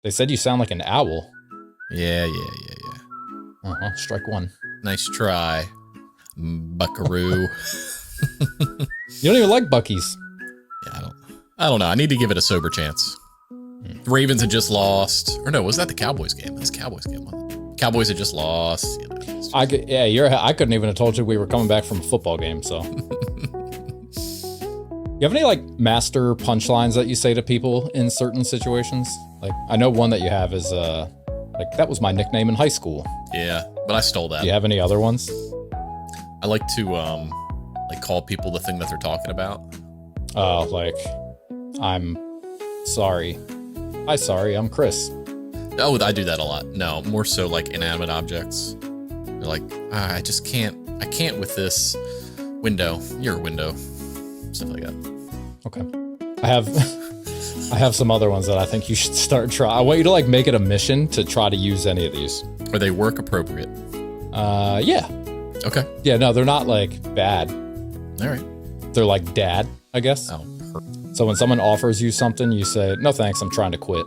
They said you sound like an owl. Yeah. Strike one. Nice try, buckaroo. You don't even like Buc-ee's. Yeah, I don't know. I need to give it a sober chance. The Ravens had just lost. Or no, was that the Cowboys game? That's Cowboys game, wasn't it? Cowboys had just lost. You know, I couldn't even have told you we were coming back from a football game, so. You have any like master punchlines that you say to people in certain situations? Like I know one that you have is like that was my nickname in high school. Yeah, but I stole that. Do you have any other ones? I like to like call people the thing that they're talking about. Like I'm sorry. Hi, sorry, I'm Chris. Oh, I do that a lot. No, more so like inanimate objects. They're like, I just can't. I can't with this window. You're a window. Stuff like that. Okay. I have some other ones that I think you should start trying. I want you to like make it a mission to try to use any of these. Are they work appropriate? Yeah. Okay. Yeah, no, they're not like bad. All right. They're like dad, I guess. Oh, perfect. So when someone offers you something, you say, no thanks, I'm trying to quit.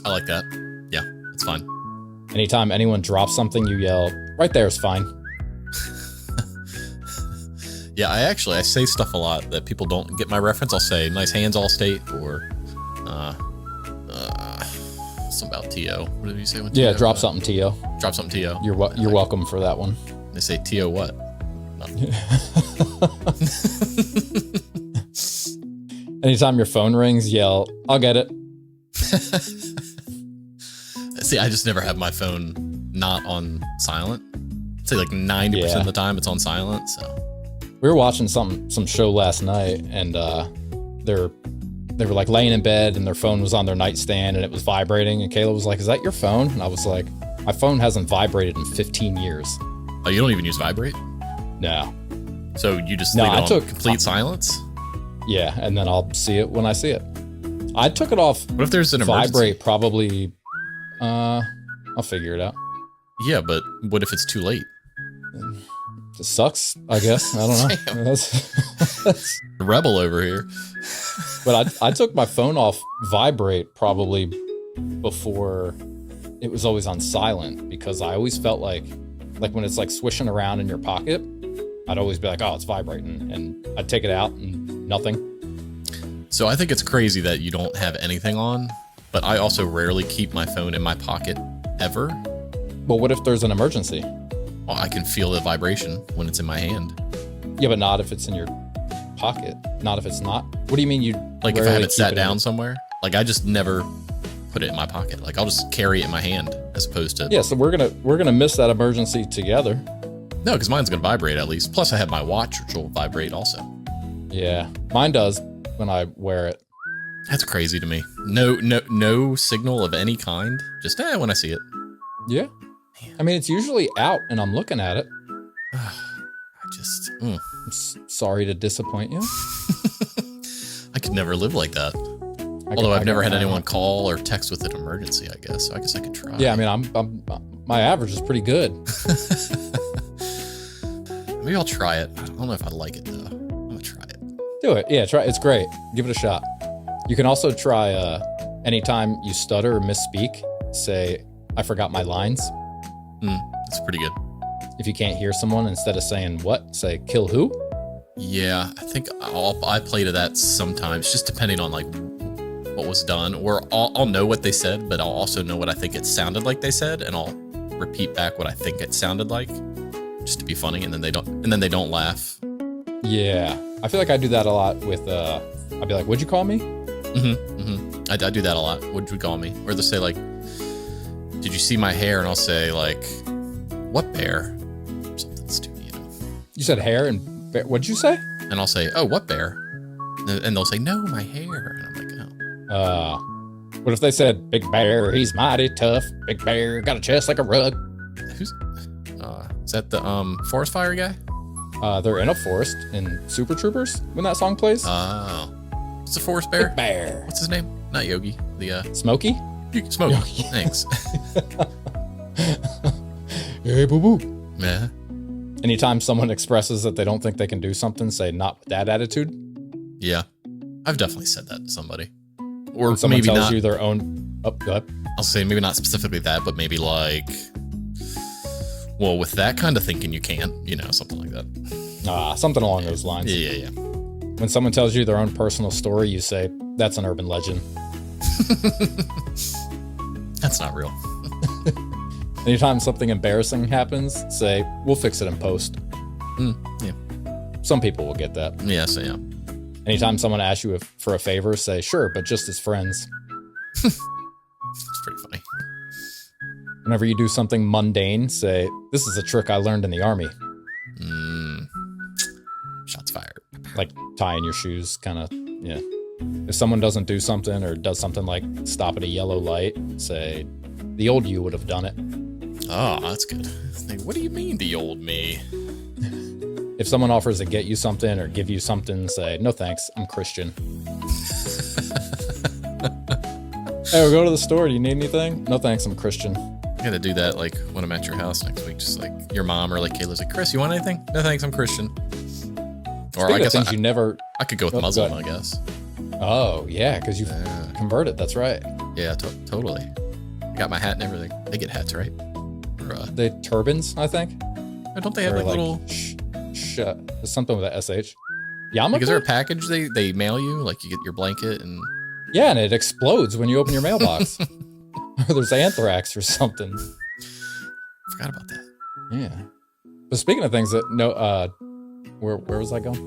I like that. Yeah, it's fine. Anytime anyone drops something, you yell, right there is fine. Yeah, I say stuff a lot that people don't get my reference. I'll say nice hands, Allstate, or something about T.O. What did you say? Yeah, drop something, T.O. Drop something, T.O. You're welcome for that one. They say T.O. what? Nothing. Anytime your phone rings, yell, I'll get it. See, I just never have my phone not on silent. I'd say like 90% of the time it's on silent, so. We were watching some show last night, and they were like laying in bed, and their phone was on their nightstand, and it was vibrating. And Kayla was like, "Is that your phone?" And I was like, "My phone hasn't vibrated in 15 years." Oh, you don't even use vibrate? No. So you just leave it on complete silence? Yeah, and then I'll see it when I see it. I took it off. What if there's an emergency? Vibrate probably. I'll figure it out. Yeah, but what if it's too late? It sucks, I guess. I don't know. That's rebel over here. But I took my phone off vibrate probably before it was always on silent, because I always felt like when it's like swishing around in your pocket, I'd always be like, oh, it's vibrating, and I'd take it out and nothing. So I think it's crazy that you don't have anything on, but I also rarely keep my phone in my pocket ever. But what if there's an emergency? Well, I can feel the vibration when it's in my hand. Yeah, but not if it's in your pocket. Not if it's not. What do you mean you like if I have it sat down somewhere? Like I just never put it in my pocket. Like I'll just carry it in my hand as opposed to. Yeah, so we're gonna miss that emergency together. No, because mine's gonna vibrate at least. Plus I have my watch, which will vibrate also. Yeah, mine does when I wear it. That's crazy to me. No signal of any kind. Just when I see it. Yeah. I mean, it's usually out and I'm looking at it. I'm sorry to disappoint you. I could never live like that. Although I've never had anyone call or text with an emergency, I guess. So I guess I could try. Yeah, I mean, my average is pretty good. Maybe I'll try it. I don't know if I like it though. I'm gonna try it. Do it. Yeah, try it. It's great. Give it a shot. You can also try anytime you stutter or misspeak, say, I forgot my lines. That's pretty good. If you can't hear someone, instead of saying what, say kill who? Yeah, I think I play to that sometimes, just depending on like what was done, or I'll know what they said, but I'll also know what I think it sounded like they said, and I'll repeat back what I think it sounded like, just to be funny, and then they don't laugh. Yeah, I feel like I do that a lot with I'd be like, "What'd you call me?" I do that a lot. What'd you call me? Or they'll say like, did you see my hair? And I'll say like, what bear? Something stupid, you know. You said hair and bear. What'd you say? And I'll say, oh, what bear? And they'll say, no, my hair. And I'm like, oh. What if they said, big bear, he's mighty tough. Big bear, got a chest like a rug. Is that the forest fire guy? They're in a forest in Super Troopers when that song plays. Oh. What's the forest bear? Big bear. What's his name? Not Yogi. Smokey? Smokey. Yogi. Thanks. Hey, boo-boo. Yeah. Anytime someone expresses that they don't think they can do something, say not with that attitude. Yeah. I've definitely said that to somebody. Or when someone maybe tells not. You their own. Oh, go ahead. I'll say maybe not specifically that, but maybe like, well, with that kind of thinking, you can't, something like that. Something along those lines. Yeah. When someone tells you their own personal story, you say, that's an urban legend. That's not real. Anytime something embarrassing happens, say, we'll fix it in post. Yeah. Some people will get that. Yeah, so yeah. Anytime someone asks you for a favor, say, sure, but just as friends. It's pretty funny. Whenever you do something mundane, say, this is a trick I learned in the army. Shots fired. Like tying your shoes, kind of, yeah. If someone doesn't do something or does something like stop at a yellow light, say, the old you would have done it. Oh, that's good. Like, what do you mean, the old me? If someone offers to get you something or give you something, say, no thanks, I'm Christian. Hey, we'll go to the store. Do you need anything? No thanks, I'm Christian. I gotta do that like when I'm at your house next week. Just like your mom or like Kayla's like, Chris, you want anything? No thanks, I'm Christian. Or I guess I could go with Muslim, I guess. Oh, yeah, because you've converted. That's right. Yeah, totally. I got my hat and everything. They get hats, right? Or, they turbans, I think. Or don't they have like little... something with a SH. Yarmulke? Like, is there a package they mail you? Like you get your blanket and... Yeah, and it explodes when you open your mailbox. Or there's anthrax or something. Forgot about that. Yeah. But speaking of things that... Where was I going?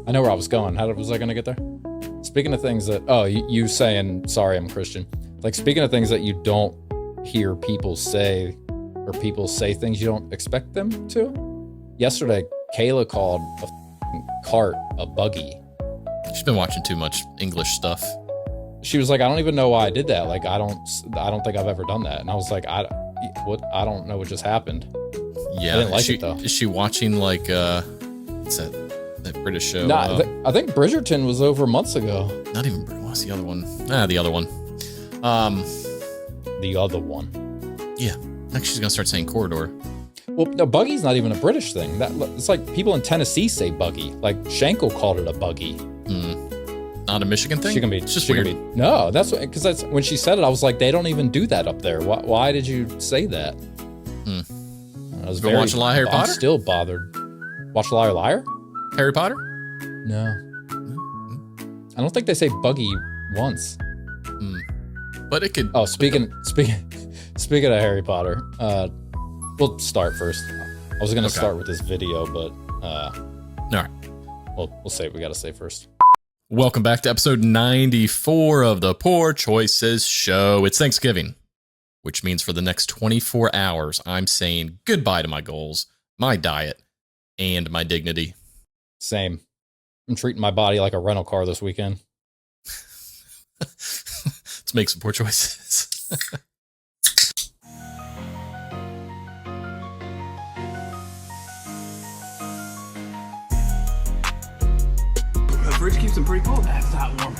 I know where I was going. How was I going to get there? Speaking of things that... Oh, you saying, sorry, I'm Christian. Like, speaking of things that you don't hear people say, or people say things you don't expect them to. Yesterday, Kayla called a cart a buggy. She's been watching too much English stuff. She was like, I don't even know why I did that. Like, I don't think I've ever done that. And I was like, I don't know what just happened. Yeah. I didn't like it, though. Is she watching, like, what's that British show? I think Bridgerton was over months ago. Not even, what's the other one? The other one. The other one. Yeah. Next she's gonna start saying corridor. Well, no, buggy's not even a British thing. It's like people in Tennessee say buggy. Like Schenkel called it a buggy. Not a Michigan thing? It's just weird. No, that's when she said it, I was like, they don't even do that up there. Why did you say that? I was watch Harry Potter? I'm still bothered. Watch Liar Liar? Harry Potter? No. I don't think they say buggy once. But it could. Oh, speaking of Harry Potter, we'll start first. I was gonna start with this video, but all right. We'll say what we gotta say first. Welcome back to episode 94 of the Poor Choices Show. It's Thanksgiving, which means for the next 24 hours, I'm saying goodbye to my goals, my diet, and my dignity. Same. I'm treating my body like a rental car this weekend. Let's make some poor choices. The fridge keeps them pretty cold. That's not warm.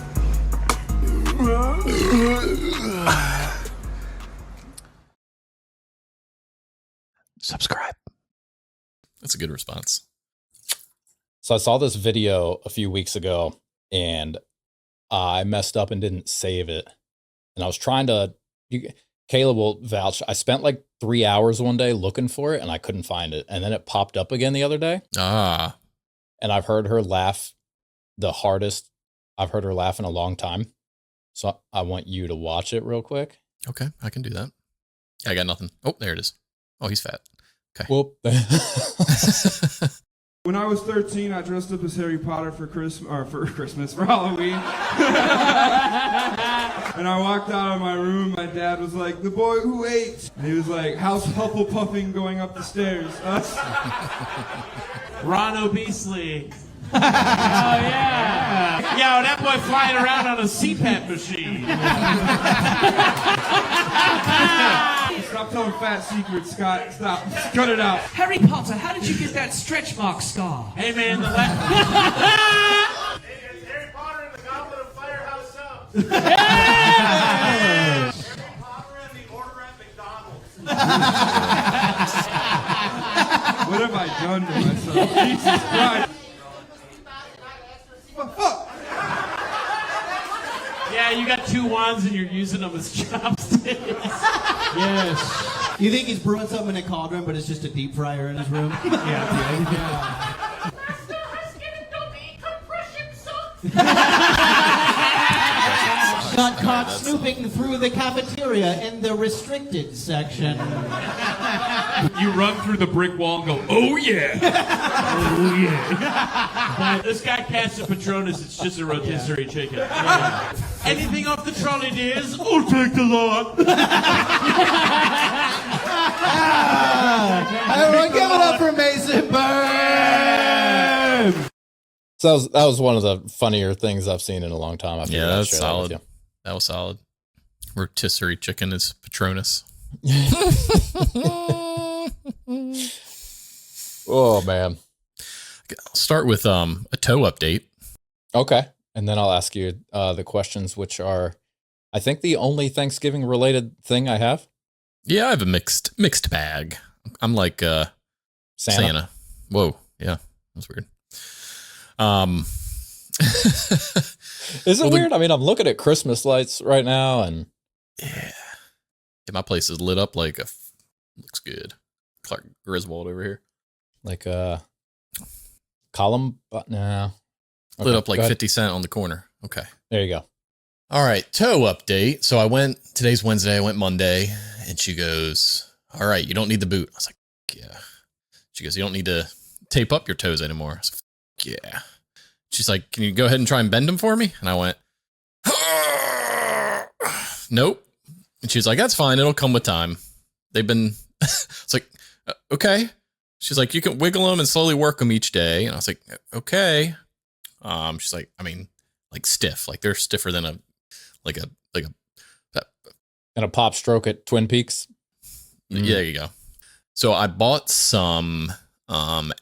Subscribe. That's a good response. So I saw this video a few weeks ago, and I messed up and didn't save it. And I was trying to... Kayla will vouch. I spent like 3 hours one day looking for it, and I couldn't find it. And then it popped up again the other day. And I've heard her laugh the hardest I've heard her laugh in a long time. So I want you to watch it real quick. Okay, I can do that. I got nothing. Oh, there it is. Oh, he's fat. Okay. Whoop. When I was 13, I dressed up as Harry Potter for Halloween. And I walked out of my room. My dad was like, "The boy who ate." And he was like, "How's Hufflepuffing going up the stairs?" Ron Obesely. Oh, yeah. Yo, that boy flying around on a CPAP machine. Stop telling fat secrets, Scott. Stop. Cut it out. Harry Potter, how did you get that stretch mark scar? Hey, man, It's Harry Potter and the Goblet of Fire House Up. Yeah! Harry Potter and the Order at McDonald's. What have I done to myself? Jesus Christ. Yeah, you got two wands and you're using them as chopsticks. Yes. You think he's brewing something in a cauldron, but it's just a deep fryer in his room? Yeah. Got caught snooping through the cafeteria in the restricted section. You run through the brick wall and go, oh yeah. Oh yeah. This guy casts a Patronus, it's just a rotisserie chicken. Yeah. Anything off the trolley, dears? I'll take the lot. Everyone give it up for Mason Burn! So that was one of the funnier things I've seen in a long time. Yeah, that's solid. That was solid. Rotisserie chicken is Patronus. Oh man. I'll start with a toe update. Okay. And then I'll ask you the questions, which are, I think, the only Thanksgiving related thing I have. Yeah, I have a mixed bag. I'm like Santa. Whoa, yeah, that's weird. Is it weird? I mean, I'm looking at Christmas lights right now, and yeah, my place is lit up like looks good. Clark Griswold over here, like column, but no, lit up like 50 Cent on the corner. Okay, there you go. All right, toe update. So I went. Today's Wednesday. I went Monday, and she goes, "All right, you don't need the boot." I was like, "Yeah." She goes, "You don't need to tape up your toes anymore." I was like, "Yeah." She's like, "Can you go ahead and try and bend them for me?" And I went, "Nope." And she's like, "That's fine. It'll come with time. They've been." It's like, "Okay." She's like, "You can wiggle them and slowly work them each day." And I was like, "Okay." She's like, "I mean, like stiff. Like they're stiffer than a and a pop stroke at Twin Peaks. Yeah, there you go." So I bought some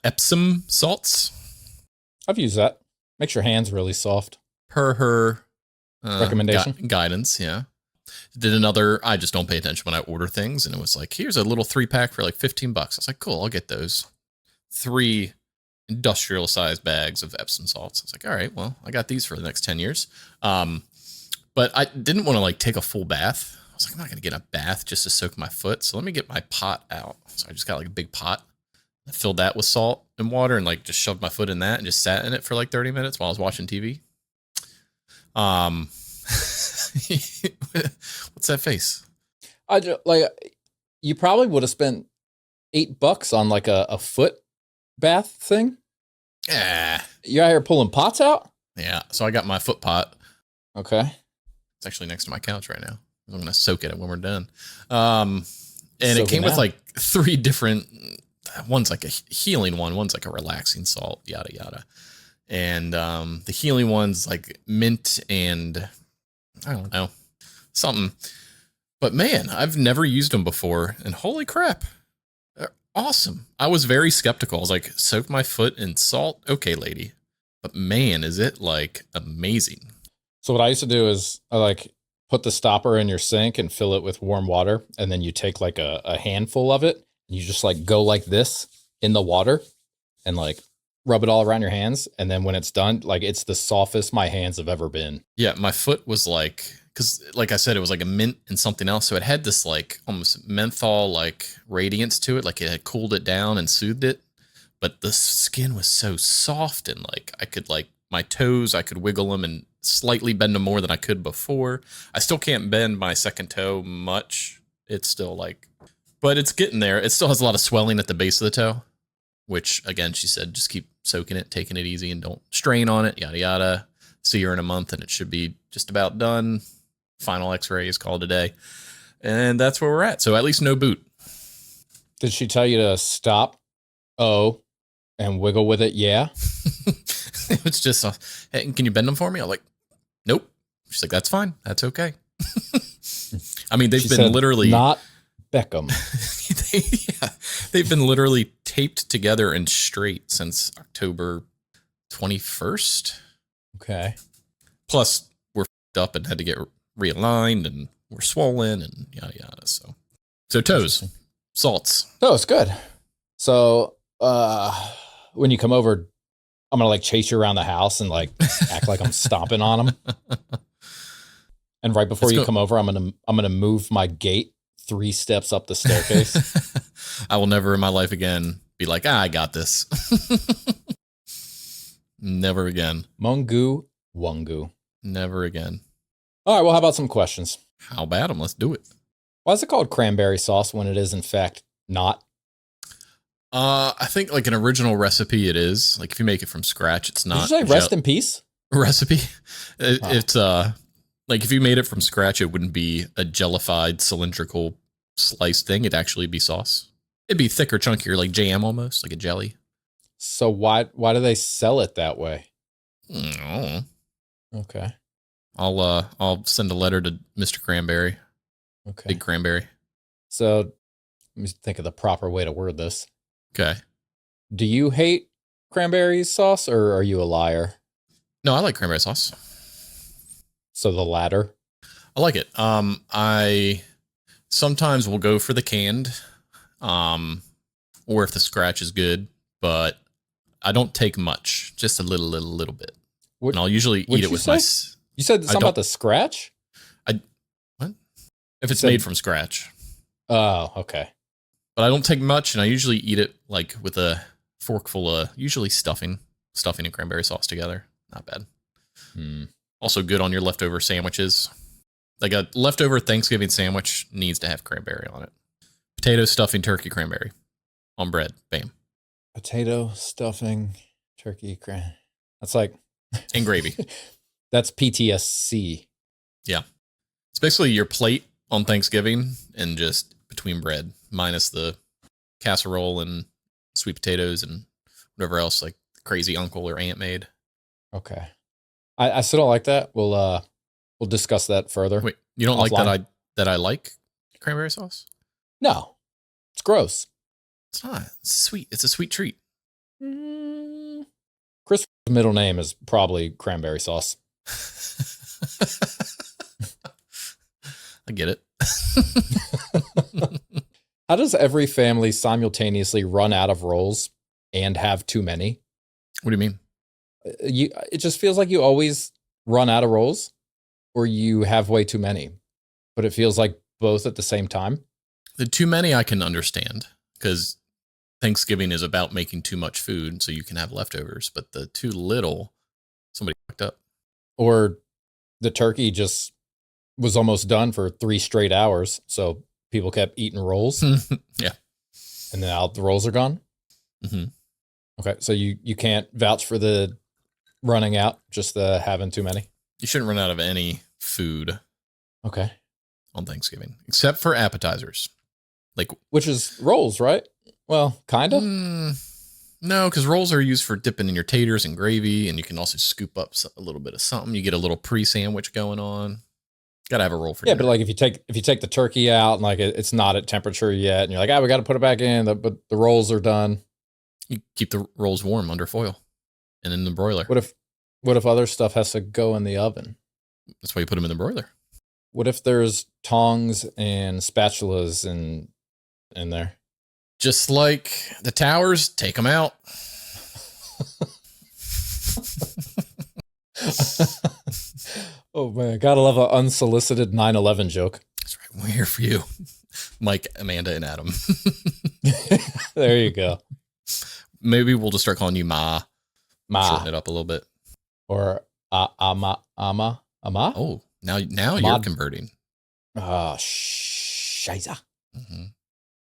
Epsom salts. I've used that. Makes your hands really soft. Per her recommendation. Guidance, yeah. Did another, I just don't pay attention when I order things. And it was like, here's a little 3-pack for like $15. I was like, cool, I'll get those. 3 industrial sized bags of Epsom salts. I was like, all right, well, I got these for the next 10 years. But I didn't want to like take a full bath. I was like, I'm not going to get a bath just to soak my foot. So let me get my pot out. So I just got like a big pot. I filled that with salt and water and like just shoved my foot in that and just sat in it for like 30 minutes while I was watching TV. What's that face? You probably would have spent $8 on like a foot bath thing. Yeah. You're out here pulling pots out? Yeah. So I got my foot pot. Okay. It's actually next to my couch right now. I'm going to soak it when we're done. And it came with like 3 different, one's like a healing one, one's like a relaxing salt, yada, yada. And the healing one's like mint and I don't know, something. But man, I've never used them before. And holy crap, they're awesome. I was very skeptical. I was like, soak my foot in salt? Okay, lady. But man, is it like amazing. So what I used to do is I like put the stopper in your sink and fill it with warm water. And then you take like a handful of it. And you just like go like this in the water and like rub it all around your hands. And then when it's done, like it's the softest my hands have ever been. Yeah, my foot was like, because like I said, it was like a mint and something else. So it had this like almost menthol like radiance to it. Like it had cooled it down and soothed it. But the skin was so soft and like I could like my toes, I could wiggle them and slightly bend them more than I could before. I still can't bend my second toe much. It's still like, but it's getting there. It still has a lot of swelling at the base of the toe, which again, she said, just keep soaking it, taking it easy and don't strain on it, yada, yada. See her in a month and it should be just about done. Final x-ray is called today. And that's where we're at. So at least no boot. Did she tell you to stop? Oh, and wiggle with it? Yeah. It's just, hey, can you bend them for me? I'm like, nope. She's like, that's fine. That's okay. I mean, they've been literally not Beckham. They've been literally taped together and straight since October 21st. Okay. Plus, we're f***ed up and had to get realigned, and we're swollen and yada yada. So toes, salts. Oh, it's good. So when you come over, I'm gonna like chase you around the house and like act like I'm stomping on them. And right before you come over, I'm gonna move my gate 3 steps up the staircase. I will never in my life again be like, I got this. Never again. Mungu Wungu. Never again. All right, well, how about some questions? How about them? Let's do it. Why is it called cranberry sauce when it is, in fact, not? I think like an original recipe it is. Like if you make it from scratch, it's not. Did you say rest in peace? Recipe? It's like if you made it from scratch, it wouldn't be a jellified cylindrical sliced thing. It'd actually be sauce. It'd be thicker, chunkier, like jam almost, like a jelly. So why do they sell it that way? Oh. Okay. I'll send a letter to Mr. Cranberry. Okay. Big Cranberry. So let me think of the proper way to word this. Okay. Do you hate cranberry sauce or are you a liar? No, I like cranberry sauce. So the latter. I like it. I sometimes will go for the canned, or if the scratch is good, but I don't take much, just a little bit. What, and I'll usually eat it with say? my. You said something about the scratch? What? If it's made from scratch. Oh, okay. But I don't take much, and I usually eat it like with a fork full of usually stuffing and cranberry sauce together. Not bad. Also good on your leftover sandwiches. Like a leftover Thanksgiving sandwich needs to have cranberry on it. Potato, stuffing, turkey, cranberry on bread. Bam. Potato, stuffing, turkey, That's like... And gravy. That's PTSC. Yeah. It's basically your plate on Thanksgiving and just between bread, minus the casserole and sweet potatoes and whatever else like crazy uncle or aunt made. Okay. I still don't like that. We'll discuss that further. Wait, you don't offline. like that I like cranberry sauce? No. It's gross. It's not. It's sweet. It's a sweet treat. Chris' middle name is probably cranberry sauce. I get it. How does every family simultaneously run out of rolls and have too many? What do you mean? It just feels like you always run out of rolls or you have way too many, but it feels like both at the same time. The too many I can understand because Thanksgiving is about making too much food so you can have leftovers, but the too little, somebody fucked up. Or the turkey just was almost done for 3 straight hours, so people kept eating rolls. Yeah. And now the rolls are gone? Mm-hmm. Okay, so you can't vouch for the running out, just the having too many? You shouldn't run out of any food. Okay. On Thanksgiving, except for appetizers. Which is rolls, right? Well, kind of. No, because rolls are used for dipping in your taters and gravy, and you can also scoop up a little bit of something. You get a little pre-sandwich going on. Got to have a roll for dinner. But like if you take the turkey out and like it's not at temperature yet, and you're like, we got to put it back in, but the rolls are done. You keep the rolls warm under foil and in the broiler. What if other stuff has to go in the oven? That's why you put them in the broiler. What if there's tongs and spatulas in there? Just like the towers, take them out. Oh man, gotta love an unsolicited 9/11 joke. That's right. We're here for you, Mike, Amanda, and Adam. There you go. Maybe we'll just start calling you Ma. Shorten it up a little bit. Or Ama. Oh, now you're converting. Oh, Shiza. Mm-hmm.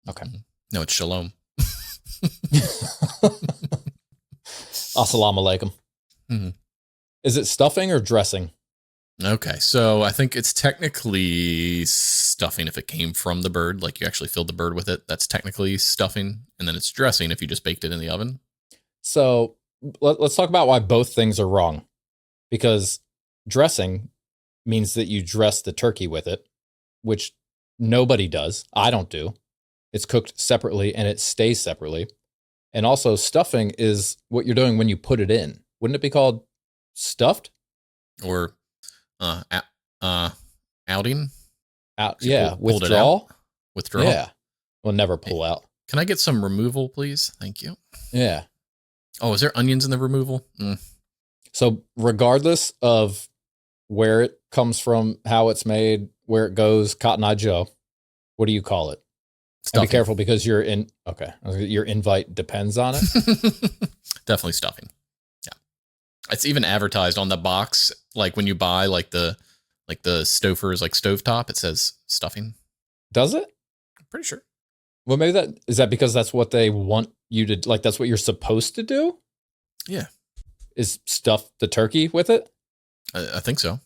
Okay. Mm-hmm. No, it's Shalom. Assalamu alaikum. Mm-hmm. Is it stuffing or dressing? Okay, so I think it's technically stuffing if it came from the bird, like you actually filled the bird with it. That's technically stuffing, and then it's dressing if you just baked it in the oven. So let's talk about why both things are wrong. Because dressing means that you dress the turkey with it, which nobody does. I don't do. It's cooked separately and it stays separately. And also stuffing is what you're doing when you put it in. Wouldn't it be called stuffed? Or outing? Withdrawal? Withdrawal? Yeah. We'll never pull out. Can I get some removal, please? Thank you. Yeah. Oh, is there onions in the removal? So regardless of where it comes from, how it's made, where it goes, Cotton Eye Joe, What do you call it? And Stuffing. be careful because your invite depends on it. Definitely stuffing. Yeah. It's even advertised on the box. Like when you buy like the Stouffer's like stovetop, it says stuffing. Does it? I'm pretty sure. Well, maybe is that because that's what they want you to, like, that's what you're supposed to do? Yeah. Is stuff the turkey with it? I think so.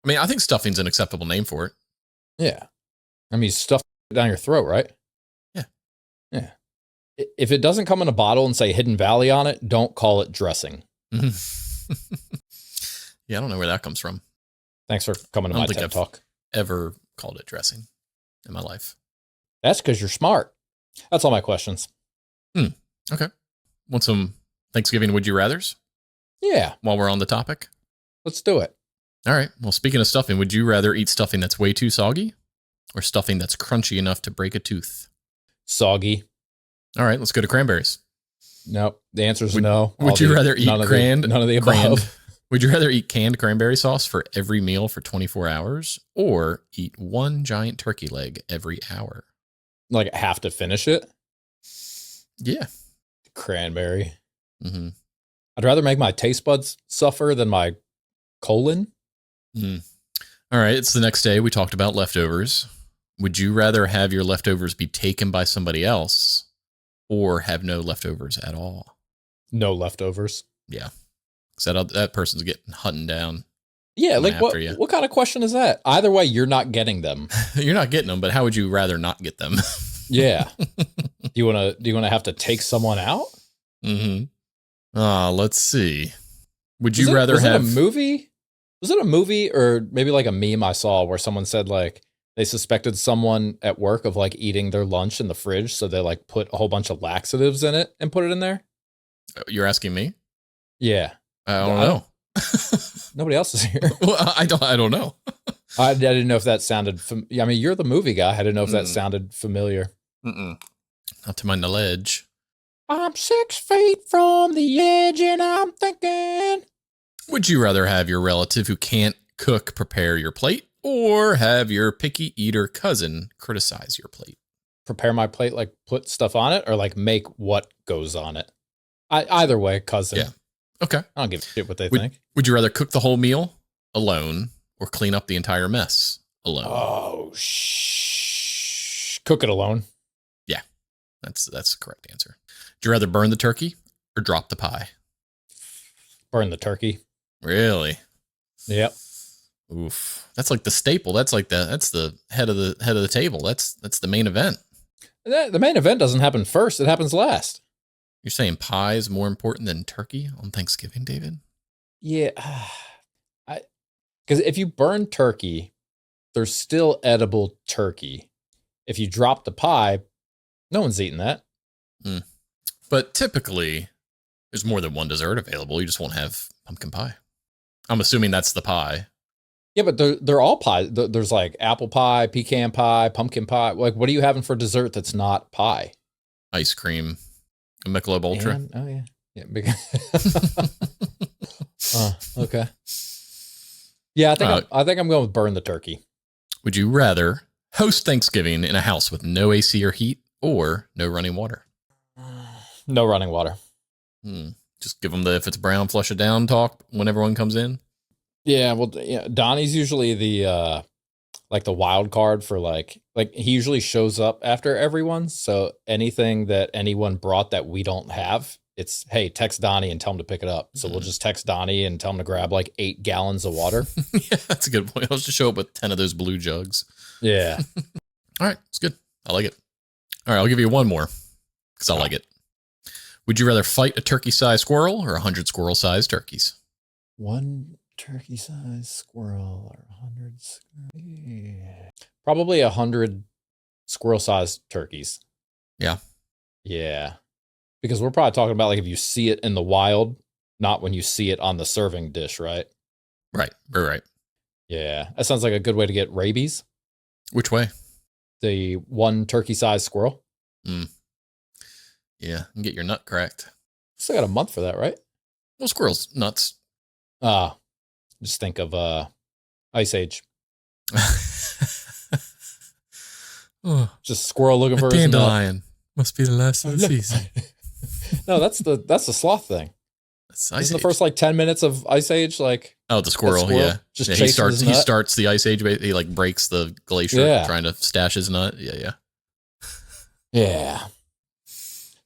I mean, I think stuffing's an acceptable name for it. Yeah. I mean, stuff down your throat, right? Yeah. Yeah. If it doesn't come in a bottle and say Hidden Valley on it, don't call it dressing. Yeah, I don't know where that comes from. Thanks for coming to my TED Talk. Ever called it dressing in my life. That's because you're smart. That's all my questions. Okay. Want some Thanksgiving would you rathers? Yeah. While we're on the topic? Let's do it. All right. Well, speaking of stuffing, would you rather eat stuffing that's way too soggy or stuffing that's crunchy enough to break a tooth? Soggy. All right. Let's go to cranberries. Nope. The answer is no. Would you rather eat none of the above? Would you rather eat canned cranberry sauce for every meal for 24 hours or eat one giant turkey leg every hour? Like, have to finish it? Yeah. Cranberry. Mm-hmm. I'd rather make my taste buds suffer than my colon. All right. It's the next day. We talked about leftovers. Would you rather have your leftovers be taken by somebody else or have no leftovers at all? No leftovers. Yeah. Because that person's getting hunting down. Yeah, like what kind of question is that? Either way, you're not getting them. You're not getting them, but how would you rather not get them? Yeah. Do you want to have to take someone out? Mm-hmm. Let's see. Would you rather have a movie? Was it a movie or maybe like a meme I saw where someone said like they suspected someone at work of like eating their lunch in the fridge, so they like put a whole bunch of laxatives in it and put it in there? You're asking me? Yeah. I don't know. Nobody else is here. Well, I don't know. I didn't know if that sounded. I mean, you're the movie guy. I didn't know if that sounded familiar. Not to my knowledge. I'm 6 feet from the edge, and I'm thinking. Would you rather have your relative who can't cook prepare your plate, or have your picky eater cousin criticize your plate? Prepare my plate, like put stuff on it, or like make what goes on it. Either way, cousin. Yeah. Okay. I don't give a shit what they think. Would you rather cook the whole meal alone or clean up the entire mess alone? Oh, cook it alone. Yeah, that's the correct answer. Would you rather burn the turkey or drop the pie? Burn the turkey. Really? Yep. Oof. That's like the staple. That's the head of the table. That's the main event. The main event doesn't happen first. It happens last. You're saying pie is more important than turkey on Thanksgiving, David? Yeah. Because if you burn turkey, there's still edible turkey. If you drop the pie, no one's eating that. But typically, there's more than one dessert available. You just won't have pumpkin pie. I'm assuming that's the pie. Yeah, but they're all pie. There's like apple pie, pecan pie, pumpkin pie. Like, what are you having for dessert that's not pie? Ice cream. A Michelob Ultra. Oh, yeah. Yeah. Okay. Yeah, I think I'm going with burn the turkey. Would you rather host Thanksgiving in a house with no AC or heat or no running water? No running water. Just give them the if it's brown, flush it down talk when everyone comes in. Yeah, well, yeah. Donnie's usually the like the wild card for like he usually shows up after everyone. So anything that anyone brought that we don't have, it's, hey, text Donnie and tell him to pick it up. So we'll just text Donnie and tell him to grab like 8 gallons of water. Yeah, that's a good point. I'll just show up with 10 of those blue jugs. Yeah. All right, it's good. I like it. All right, I'll give you one more because I like it. Would you rather fight a turkey-sized squirrel or 100 squirrel-sized turkeys? One turkey-sized squirrel or 100 probably 100 squirrel-sized turkeys. Yeah. Yeah. Because we're probably talking about like if you see it in the wild, not when you see it on the serving dish, right? Right. Yeah. That sounds like a good way to get rabies. Which way? The one turkey-sized squirrel. Yeah, and get your nut cracked. Still got a month for that, right? Well, squirrels, nuts. Just think of Ice Age. Oh, Just squirrel looking for a his nut. dandelion. Must be the last of the season. No, that's the sloth thing. That's Ice Isn't the Age. first like 10 minutes of Ice Age like Oh, the squirrel, squirrel yeah. just Yeah, chasing his nut? he starts the Ice Age. He like breaks the glacier Yeah. trying to stash his nut. Yeah. Yeah.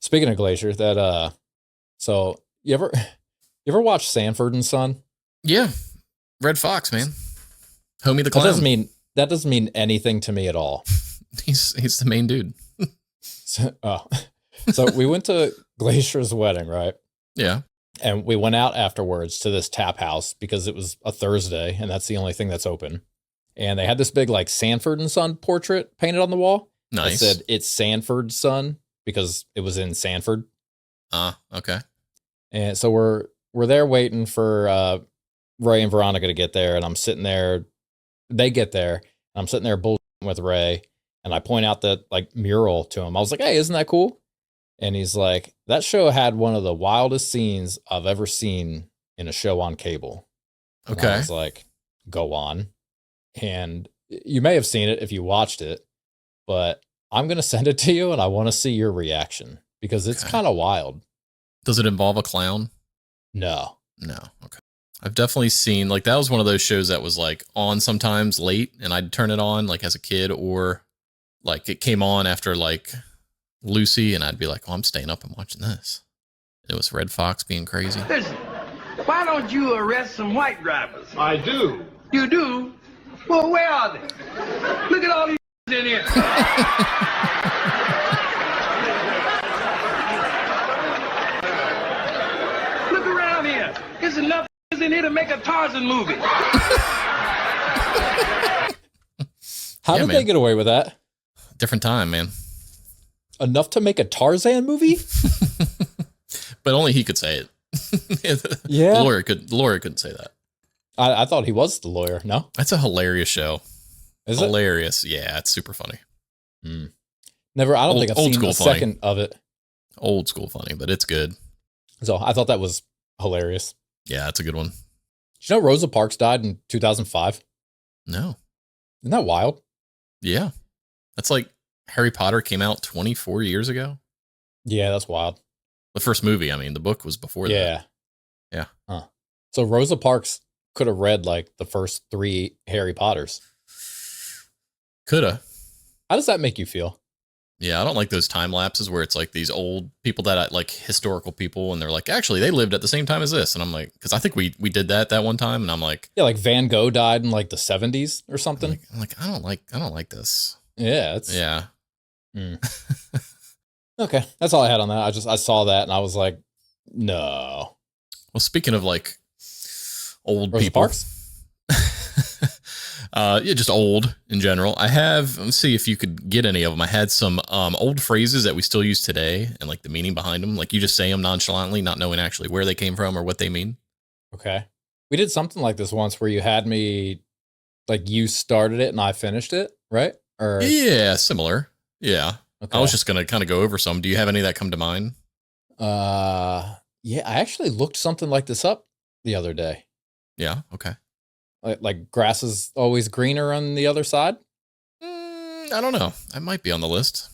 Speaking of glacier, that so you ever watch Sanford Son? Yeah. Red Fox, man. Homie the That clown. doesn't mean anything to me at all. He's the main dude. So we went to Glacier's wedding, right? Yeah. And we went out afterwards to this tap house because it was a Thursday and that's the only thing that's open. And they had this big like Sanford Son portrait painted on the wall. Nice. It said it's Sanford Son because it was in Sanford. Okay. And so we're there waiting for Ray and Veronica to get there, and I'm sitting there. They get there, and I'm sitting there bullshitting with Ray, and I point out that like mural to him. I was like, "Hey, isn't that cool?" And he's like, "That show had one of the wildest scenes I've ever seen in a show on cable." And I Okay. was like, "Go on." And you may have seen it if you watched it, but I'm gonna send it to you, and I want to see your reaction because it's Okay. kind of wild. Does it involve a clown? No. No. Okay. I've definitely seen, like, that was one of those shows that was like on sometimes late and I'd turn it on like as a kid, or like it came on after like Lucy and I'd be like, oh, I'm staying up and watching this. It was Red Fox being crazy. Listen, why don't you arrest some white drivers? I do. You do? Well, where are they? Look at all these in here. Look around here. There's enough in here to make a Tarzan movie. How Yeah, did man. they get away with that? Different time, man. Enough to make a Tarzan movie? But only he could say it. Yeah. The lawyer couldn't say that. I thought he was the lawyer. No? That's a hilarious show. Is it? Hilarious. Yeah, it's super funny. Never. I don't Old- think I've old seen school a funny. second of it. Old school funny, but it's good. So I thought that was hilarious. Yeah, it's a good one. Did you know Rosa Parks died in 2005? No. Isn't that wild? Yeah. That's like Harry Potter came out 24 years ago. Yeah, that's wild. The first movie, I mean, the book was before that. Yeah. Yeah. Huh. So Rosa Parks could have read like the first 3 Harry Potters. Coulda. How does that make you feel? Yeah, I don't like those time lapses where it's like these old people that like historical people and they're like, actually, they lived at the same time as this. And I'm like, because I think we did that one time. And I'm like, Yeah, like Van Gogh died in like the 70s or something. I'm like, I don't like this. Yeah, it's Yeah. Okay. That's all I had on that. I saw that and I was like, no. Well, speaking of like old Rosa people. Parks? Yeah, just old in general. I have, let's see if you could get any of them. I had some old phrases that we still use today and like the meaning behind them. Like you just say them nonchalantly, not knowing actually where they came from or what they mean. Okay. We did something like this once where you had me, like you started it and I finished it, right? Or Yeah, similar. Yeah. okay. I was just going to kind of go over some. Do you have any that come to mind? Yeah, I actually looked something like this up the other day. Yeah. Okay. Like grass is always greener on the other side. I don't know. I might be on the list.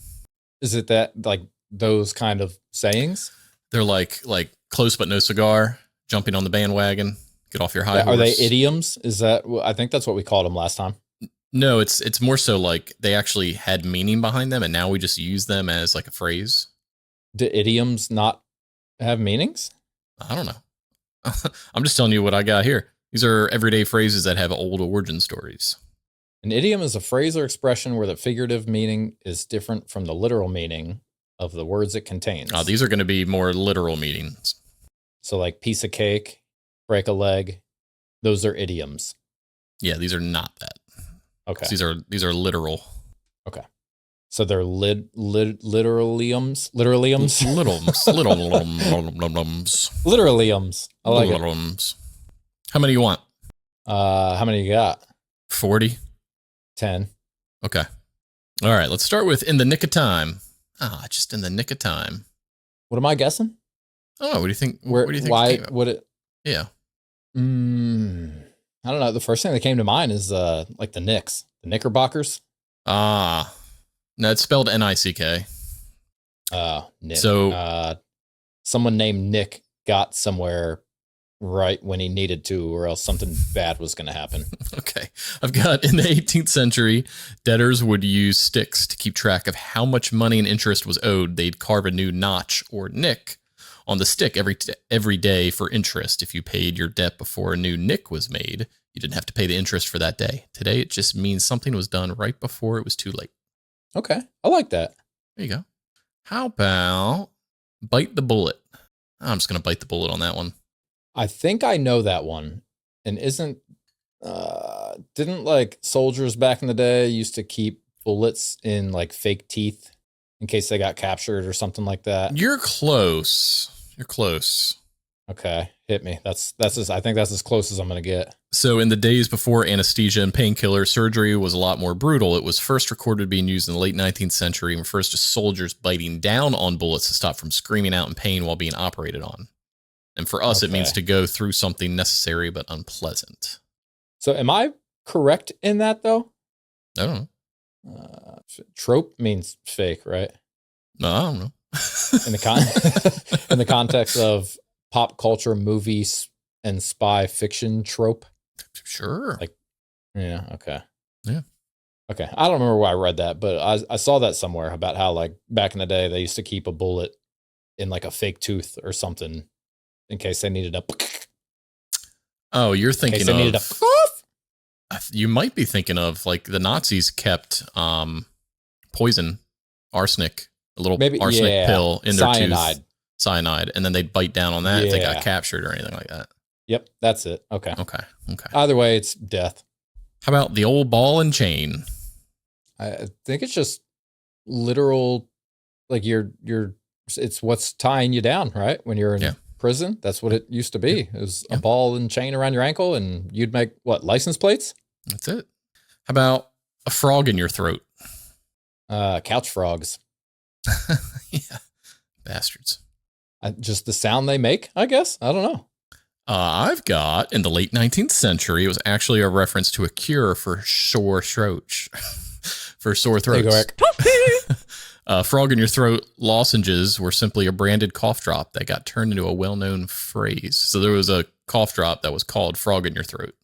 Is it that like those kind of sayings? They're like close but no cigar, jumping on the bandwagon, get off your high Are horse. they idioms? Is that? I think that's what we called them last time. No, it's more so like they actually had meaning behind them, and now we just use them as like a phrase. Do idioms not have meanings? I don't know. I'm just telling you what I got here. These are everyday phrases that have old origin stories. An idiom is a phrase or expression where the figurative meaning is different from the literal meaning of the words it contains. These are going to be more literal meanings. So like piece of cake, break a leg, those are idioms. Yeah, these are not that. Okay. These are literal. Okay. So they're literaliums? Literaliums? Littleums. Literaliums. I like it. Littleums. How many you want? How many you got? 40. 10. Okay. All right. Let's start with in the nick of time. Just in the nick of time. What am I guessing? Oh, what do you think? Where? What do you think? Why came up? would it? Yeah. I don't know. The first thing that came to mind is like the Knicks, the Knickerbockers. No, No, it's spelled N-I-C-K. Nick. So someone named Nick got somewhere right when he needed to, or else something bad was going to happen. Okay. I've got in the 18th century, debtors would use sticks to keep track of how much money and interest was owed. They'd carve a new notch or nick on the stick every day for interest. If you paid your debt before a new nick was made, you didn't have to pay the interest for that day. Today, it just means something was done right before it was too late. Okay. I like that. There you go. How about bite the bullet? I'm just going to bite the bullet on that one. I think I know that one. And didn't like soldiers back in the day used to keep bullets in like fake teeth in case they got captured or something like that? You're close. You're close. Okay, hit me. I think that's as close as I'm going to get. So in the days before anesthesia and painkiller, surgery was a lot more brutal. It was first recorded being used in the late 19th century and refers to soldiers biting down on bullets to stop from screaming out in pain while being operated on. And for us, it means to go through something necessary but unpleasant. So am I correct in that, though? I don't know. Trope means fake, right? No, I don't know. In the context of pop culture, movies, and spy fiction trope. Sure. Like, yeah. Okay. Yeah. Okay. I don't remember where I read that, but I saw that somewhere about how like back in the day they used to keep a bullet in like a fake tooth or something in case they needed a. Oh, you're thinking of. Needed you might be thinking of like the Nazis kept poison, arsenic, a little arsenic pill in their tooth. Cyanide, and then they'd bite down on that if they got captured or anything like that. Yep, that's it. Okay. Okay. Either way, it's death. How about the old ball and chain? I think it's just literal, like it's what's tying you down, right? When you're in prison, that's what it used to be. It was a ball and chain around your ankle, and you'd make license plates? That's it. How about a frog in your throat? Couch frogs. Yeah. Bastards. Just the sound they make, I guess. I don't know. I've got, in the late 19th century, it was actually a reference to a cure for sore throats. For sore throats. Frog in your throat lozenges were simply a branded cough drop that got turned into a well-known phrase. So there was a cough drop that was called frog in your throat.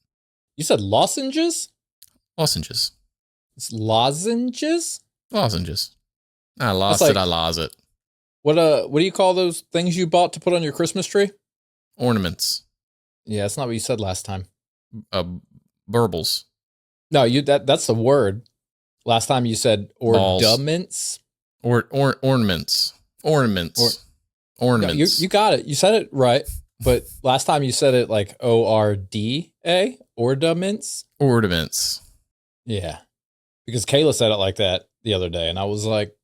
You said lozenges? Lozenges. It's lozenges? Lozenges. I lost it, I lost it. What do you call those things you bought to put on your Christmas tree? Ornaments. Yeah, that's not what you said last time. Burbles. No, that's the word. Last time you said ornaments. Ornaments. Ornaments. Ornaments. You got it. You said it right. But last time you said it like O-R-D-A. Ornaments. Ornaments. Yeah. Because Kayla said it like that the other day. And I was like,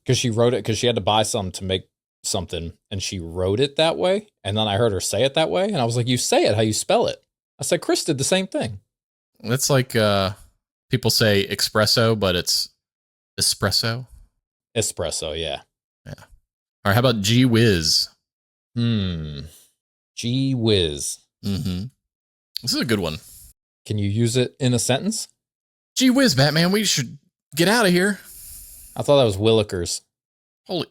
because she wrote it, because she had to buy some to make something. And she wrote it that way. And then I heard her say it that way. And I was like, you say it how you spell it. I said, Chris did the same thing. It's like people say espresso, but it's espresso. Espresso, yeah. Yeah. All right, how about gee whiz? Gee whiz. Mm-hmm. This is a good one. Can you use it in a sentence? Gee whiz, Batman, we should get out of here. I thought that was Willikers. Holy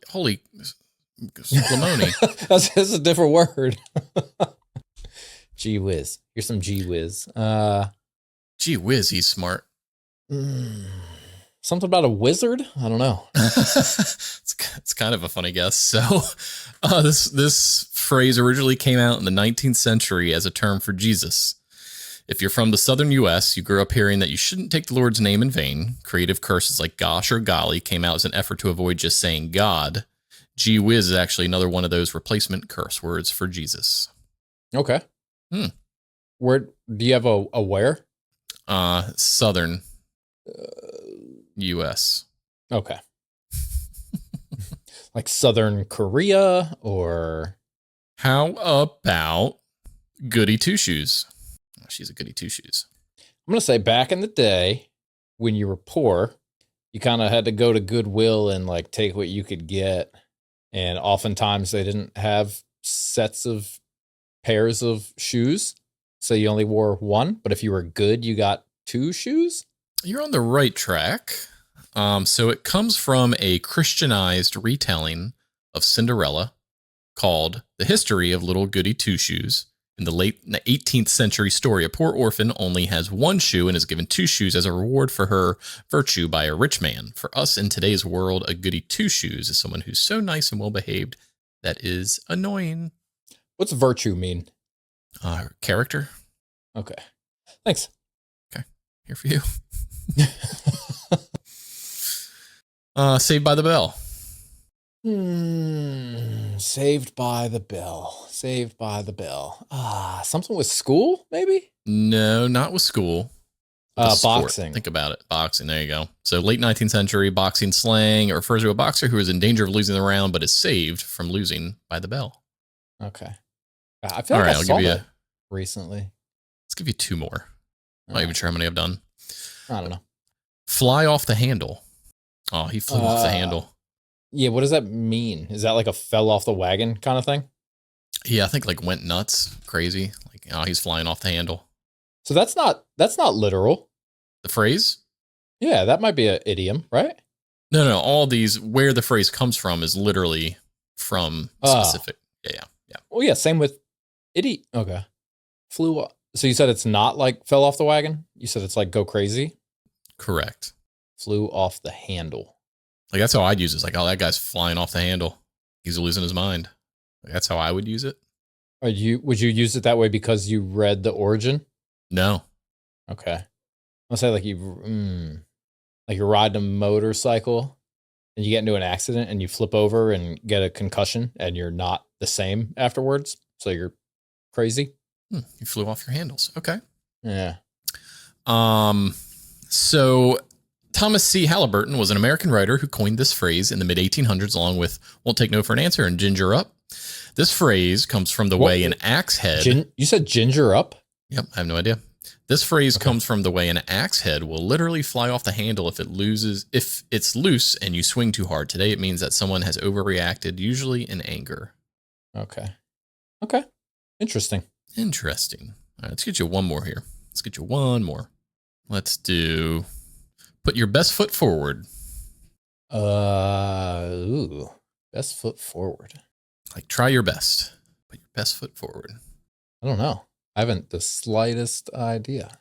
Splamoni. That's a different word. Gee whiz. Here's some gee whiz. Gee whiz, he's smart. Something about a wizard? I don't know. It's kind of a funny guess. So this phrase originally came out in the 19th century as a term for Jesus. If you're from the southern U.S., you grew up hearing that you shouldn't take the Lord's name in vain. Creative curses like gosh or golly came out as an effort to avoid just saying God. Gee whiz is actually another one of those replacement curse words for Jesus. Okay. Where do you have a where? Southern U.S. Okay. Like Southern Korea or... How about goody two-shoes? Oh, she's a goody two-shoes. I'm going to say back in the day when you were poor, you kind of had to go to Goodwill and like take what you could get. And oftentimes they didn't have sets of pairs of shoes. So you only wore one. But if you were good, you got two shoes. You're on the right track. So it comes from a Christianized retelling of Cinderella called The History of Little Goody Two Shoes. In the late 18th century story, a poor orphan only has one shoe and is given two shoes as a reward for her virtue by a rich man. For us in today's world, a goody two shoes is someone who's so nice and well behaved that is annoying. What's virtue mean? Character. Okay. Thanks. Okay. Here for you. Saved by the Bell. Saved by the Bell. Saved by the Bell. Something with school, maybe? No, not with school. With sport. Boxing. Think about it. Boxing. There you go. So late 19th century boxing slang. It refers to a boxer who is in danger of losing the round, but is saved from losing by the bell. Okay. I feel like I saw that recently. Let's give you two more. I'm not even sure how many I've done. I don't know. Fly off the handle. Oh, he flew off the handle. Yeah, what does that mean? Is that like a fell off the wagon kind of thing? Yeah, I think like went nuts, crazy. Like, oh, he's flying off the handle. So that's not literal. The phrase? Yeah, that might be an idiom, right? No. All these, where the phrase comes from is literally from specific. Yeah. Well, yeah, same with idiot. Okay. Flew off. So you said it's not like fell off the wagon? You said it's like go crazy? Correct. Flew off the handle. Like that's how I'd use it. It's like, oh, that guy's flying off the handle. He's losing his mind. Like, that's how I would use it. Would you use it that way because you read the origin? No. Okay. I'll say like you're riding a motorcycle and you get into an accident and you flip over and get a concussion and you're not the same afterwards. So you're crazy. You flew off your handles. Okay. Yeah. So Thomas C. Halliburton was an American writer who coined this phrase in the mid 1800s, along with "won't take no for an answer" and "ginger up." This phrase comes from the way an axe head. You said ginger up? Yep, I have no idea. This phrase comes from the way an axe head will literally fly off the handle if it's loose and you swing too hard. Today, it means that someone has overreacted, usually in anger. Okay. Interesting. All right, let's get you one more here. Let's do put your best foot forward. Best foot forward. Like try your best. Put your best foot forward. I don't know. I haven't the slightest idea.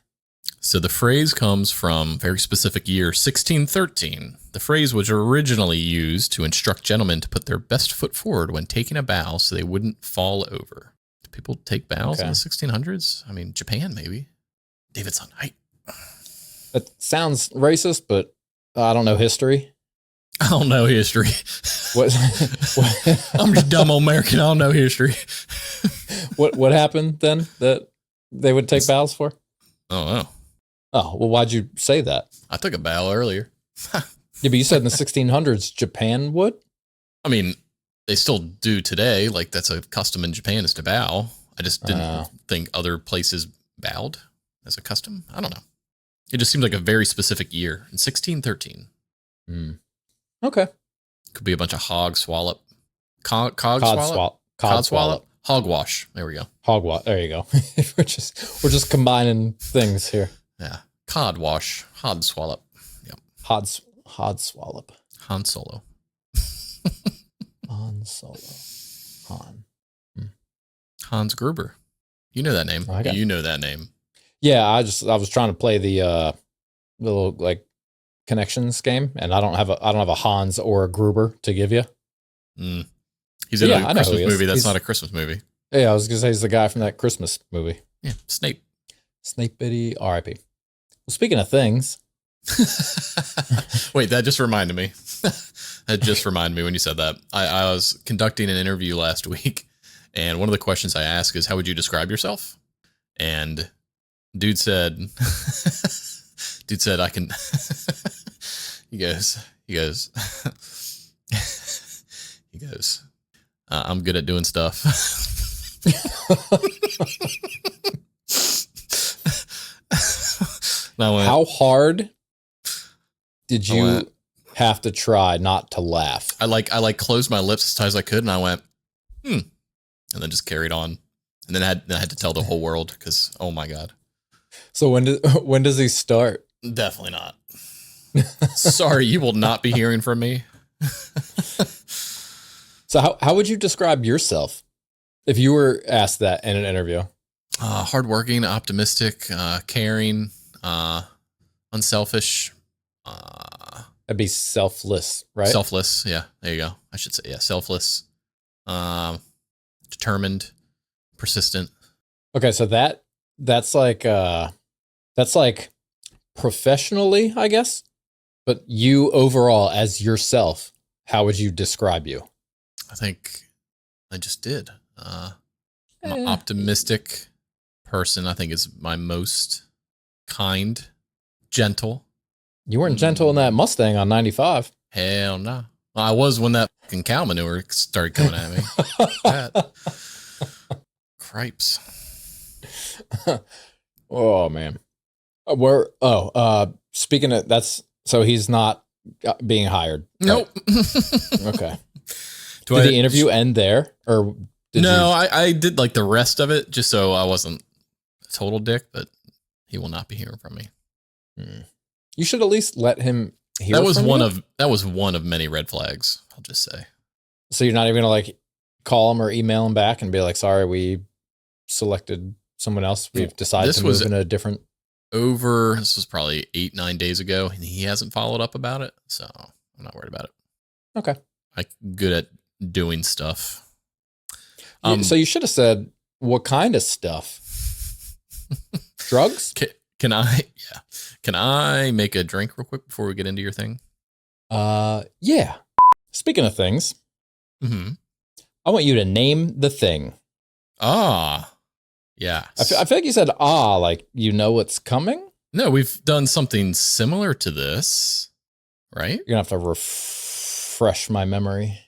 So the phrase comes from very specific year, 1613. The phrase was originally used to instruct gentlemen to put their best foot forward when taking a bow so they wouldn't fall over. Do people take bows in the 1600s? I mean, Japan, maybe. Davidson, height. That sounds racist, but I don't know history. I don't know history. What? I'm just dumb old American. I don't know history. What happened then that they would take bows for? Oh, no. Oh, well, why'd you say that? I took a bow earlier. Yeah, but you said in the 1600s, Japan would? I mean, they still do today. Like, that's a custom in Japan is to bow. I just didn't think other places bowed as a custom. I don't know. It just seems like a very specific year in 1613. Okay. Could be a bunch of hog swallop. Cod swallop. Hogwash. There we go. Hogwash. There you go. we're just combining things here. Yeah. Cod wash. Hod swallop. Yep. Hod swallop. Han Solo. Han Solo. Hans Gruber. You know that name. You know that name. Yeah, I was trying to play the little like connections game, and I don't have a Hans or a Gruber to give you. He's in a Christmas movie. That's not a Christmas movie. Yeah, I was gonna say he's the guy from that Christmas movie. Yeah, Snape. Snape Bitty, R.I.P. Well, speaking of things, wait, that just reminded me. That just reminded me when you said that. I was conducting an interview last week, and one of the questions I asked is, "How would you describe yourself?" And dude said, I can, he goes, I'm good at doing stuff. How hard did you have to try not to laugh? I closed my lips as tight as I could, and I went, and then just carried on. And then I had to tell the whole world because, oh my God. So when does he start? Definitely not. Sorry, you will not be hearing from me. So how would you describe yourself if you were asked that in an interview? Hardworking, optimistic, caring, unselfish. That'd be selfless, right? Selfless. Yeah, there you go. I should say, yeah, selfless, determined, persistent. Okay, so that's like professionally, I guess. But you overall as yourself, how would you describe you? I think I just did. I'm an optimistic person. I think is my most kind, gentle. You weren't gentle in that Mustang on 95. Hell no. Well, I was when that fucking cow manure started coming at me. That. Cripes. Oh man. Speaking of so he's not being hired. Nope. Right. Okay. Did the interview end there or no, I did like the rest of it just so I wasn't a total dick, but he will not be hearing from me. You should at least let him hear that was from one you? of that was one of many red flags, I'll just say. So you're not even gonna like call him or email him back and be like, sorry, we selected someone else. We've decided to move in a different. This was probably 8-9 days ago, and he hasn't followed up about it, so I'm not worried about it. Okay. I'm good at doing stuff. So you should have said, what kind of stuff? Drugs? Can I make a drink real quick before we get into your thing? Yeah. Speaking of things, Mm-hmm. I want you to name the thing. Yeah. I feel like you said, like you know what's coming? No, we've done something similar to this, right? You're going to have to refresh my memory.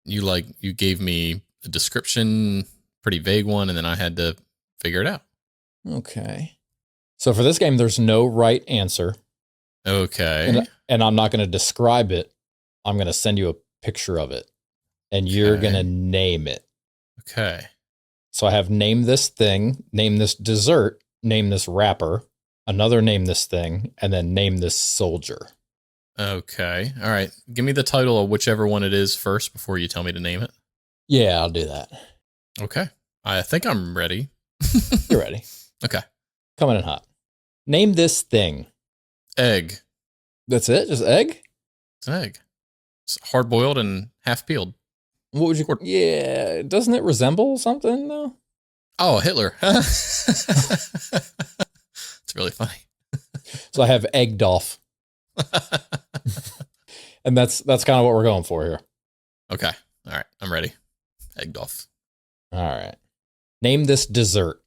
You gave me a description, pretty vague one, and then I had to figure it out. Okay. So for this game, there's no right answer. Okay. And I'm not going to describe it. I'm going to send you a picture of it. And you're going to name it. Okay. So I have name this thing, name this dessert, name this rapper, another name this thing, and then name this soldier. Okay. All right. Give me the title of whichever one it is first before you tell me to name it. Yeah, I'll do that. Okay. I think I'm ready. You're ready. Okay. Coming in hot. Name this thing. Egg. That's it? Just egg? It's an egg. It's hard boiled and half peeled. What would you? Yeah, doesn't it resemble something though? Oh, Hitler. It's really funny. So I have egg dolph. And that's kind of what we're going for here. Okay. All right. I'm ready. Egg dolph. All right. Name this dessert.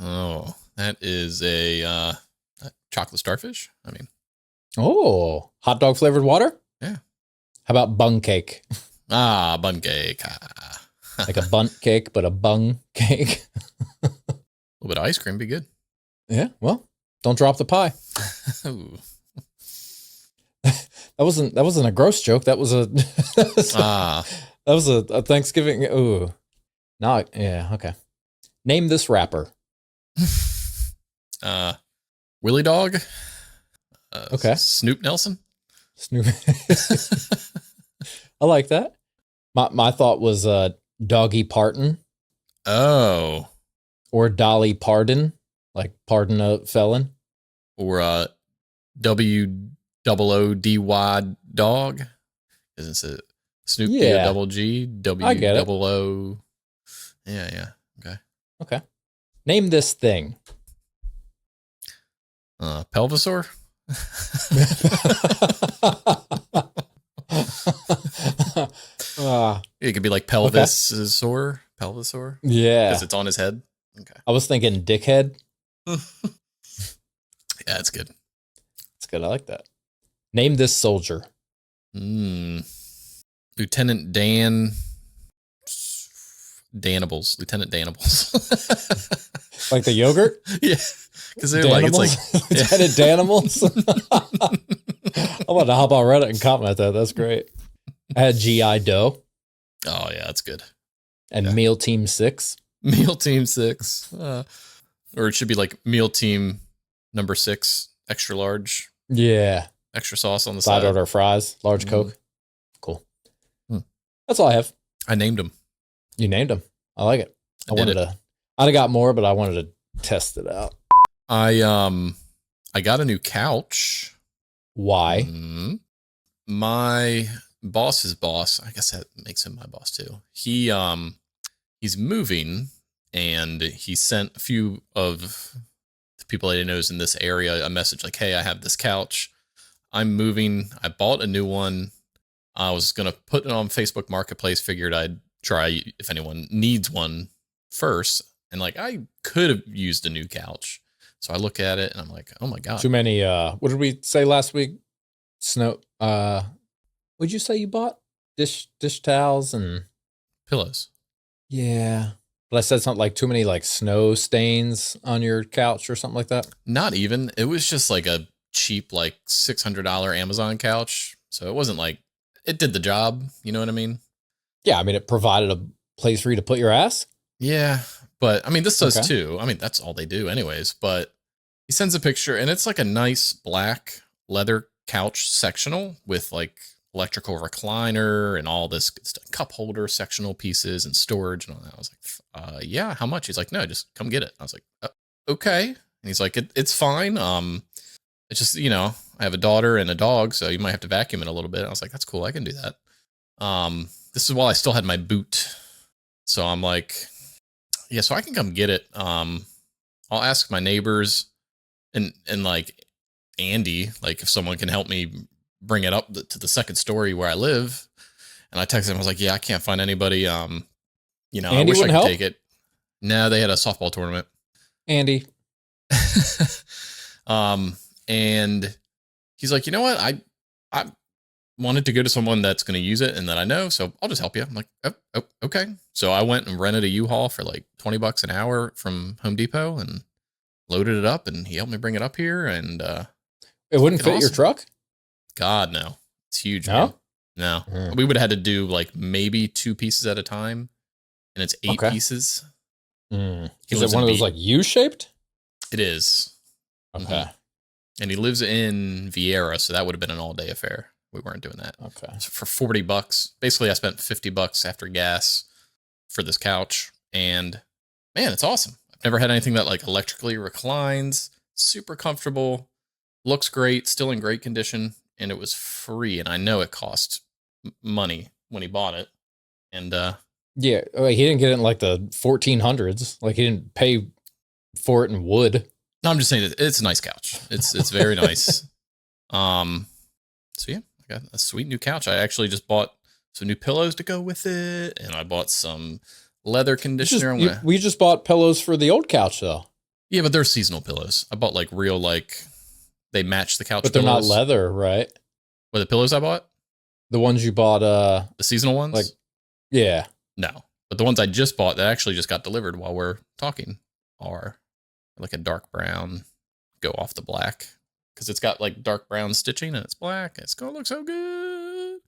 Oh, that is a chocolate starfish. I mean, Oh, hot dog flavored water? Yeah. How about bun cake? Bun cake. Like a bunt cake, but a bung cake. A little bit of ice cream be good. Yeah, well, don't drop the pie. Ooh. That wasn't a gross joke. That was a that was a Thanksgiving. Ooh. No, yeah, okay. Name this rapper. Willie Dog. Okay. Snoop Nelson. Snoop. I like that. My thought was Doggy Parton. Oh. Or Dolly Pardon, like pardon a felon. Or WOODY dog. Isn't it Snoop double G W double O? Yeah. Okay. Name this thing. Pelvisaur. It could be like pelvisaur. Pelvisaur. Yeah. Because it's on his head. Okay. I was thinking dickhead. Yeah, it's good. It's good. I like that. Name this soldier. Lieutenant Dan. Danibles. Lieutenant Danibles. Like the yogurt? Yeah. Because they're like, it's like Lieutenant Danimals. I'm about to hop on Reddit and comment that. That's great. I had G.I. Doe. Oh, yeah, that's good. And Meal Team 6. Meal Team 6. Or it should be like Meal Team number 6, extra large. Yeah. extra sauce on the Side side. order fries, large Coke. Cool. Hmm. That's all I have. I named them. You named them. I like it. I'd have got more, but I wanted to test it out. I got a new couch. Why? My boss's boss, I guess that makes him my boss too. He's moving, and he sent a few of the people that he knows in this area a message like, "Hey, I have this couch. I'm moving. I bought a new one. I was gonna put it on Facebook Marketplace. Figured I'd try if anyone needs one first. And like, I could have used a new couch. So I look at it and I'm like, oh my God. Too many, what did we say last week? What'd you say you bought? Dish towels and pillows. Yeah. But I said something like too many like snow stains on your couch or something like that. Not even. It was just like a cheap, like $600 Amazon couch. So it wasn't like, it did the job. You know what I mean? Yeah. I mean, it provided a place for you to put your ass. Yeah. But I mean, this does too. I mean, that's all they do anyways. But he sends a picture and it's like a nice black leather couch sectional with like electrical recliner and all this cup holder sectional pieces and storage and all that. I was like, yeah, how much? He's like, no, just come get it. I was like, okay. And he's like, it's fine. It's just, you know, I have a daughter and a dog, so you might have to vacuum it a little bit. I was like, that's cool. I can do that. This is while I still had my boot. So I'm like, yeah, so I can come get it. I'll ask my neighbors and like Andy, like if someone can help me bring it up to the second story where I live. And I texted him, I was like, yeah, I can't find anybody. You know, Andy I wish I could help? take it. No, they had a softball tournament. Andy. And he's like, you know what? I wanted to go to someone that's going to use it and that I know, so I'll just help you. I'm like, oh, okay. So I went and rented a U-Haul for like $20 an hour from Home Depot and loaded it up, and he helped me bring it up here. And it wouldn't fit your truck? God, no. It's huge. No? Man. No. We would have had to do like maybe 2 pieces at a time, and it's 8 pieces. Is it one of those like U-shaped? It is. Okay. And he lives in Vieira, so that would have been an all-day affair. We weren't doing that. Okay. So for $40, basically I spent $50 after gas for this couch, and man, it's awesome. I've never had anything that like electrically reclines, super comfortable, looks great, still in great condition, and it was free. And I know it cost money when he bought it. And yeah, he didn't get it in like the 1400s. Like he didn't pay for it in wood. No, I'm just saying it's a nice couch. It's very nice. So yeah, I got a sweet new couch. I actually just bought some new pillows to go with it, and I bought some leather conditioner. We just bought pillows for the old couch though. Yeah, but they're seasonal pillows. I bought like real, like they match the couch. But they're pillows. not leather, right? What, the pillows I bought? The ones you bought, the seasonal ones? Like, yeah. No, but the ones I just bought that actually just got delivered while we're talking are like a dark brown, go off the black. Because it's got like dark brown stitching and it's black. It's going to look so good.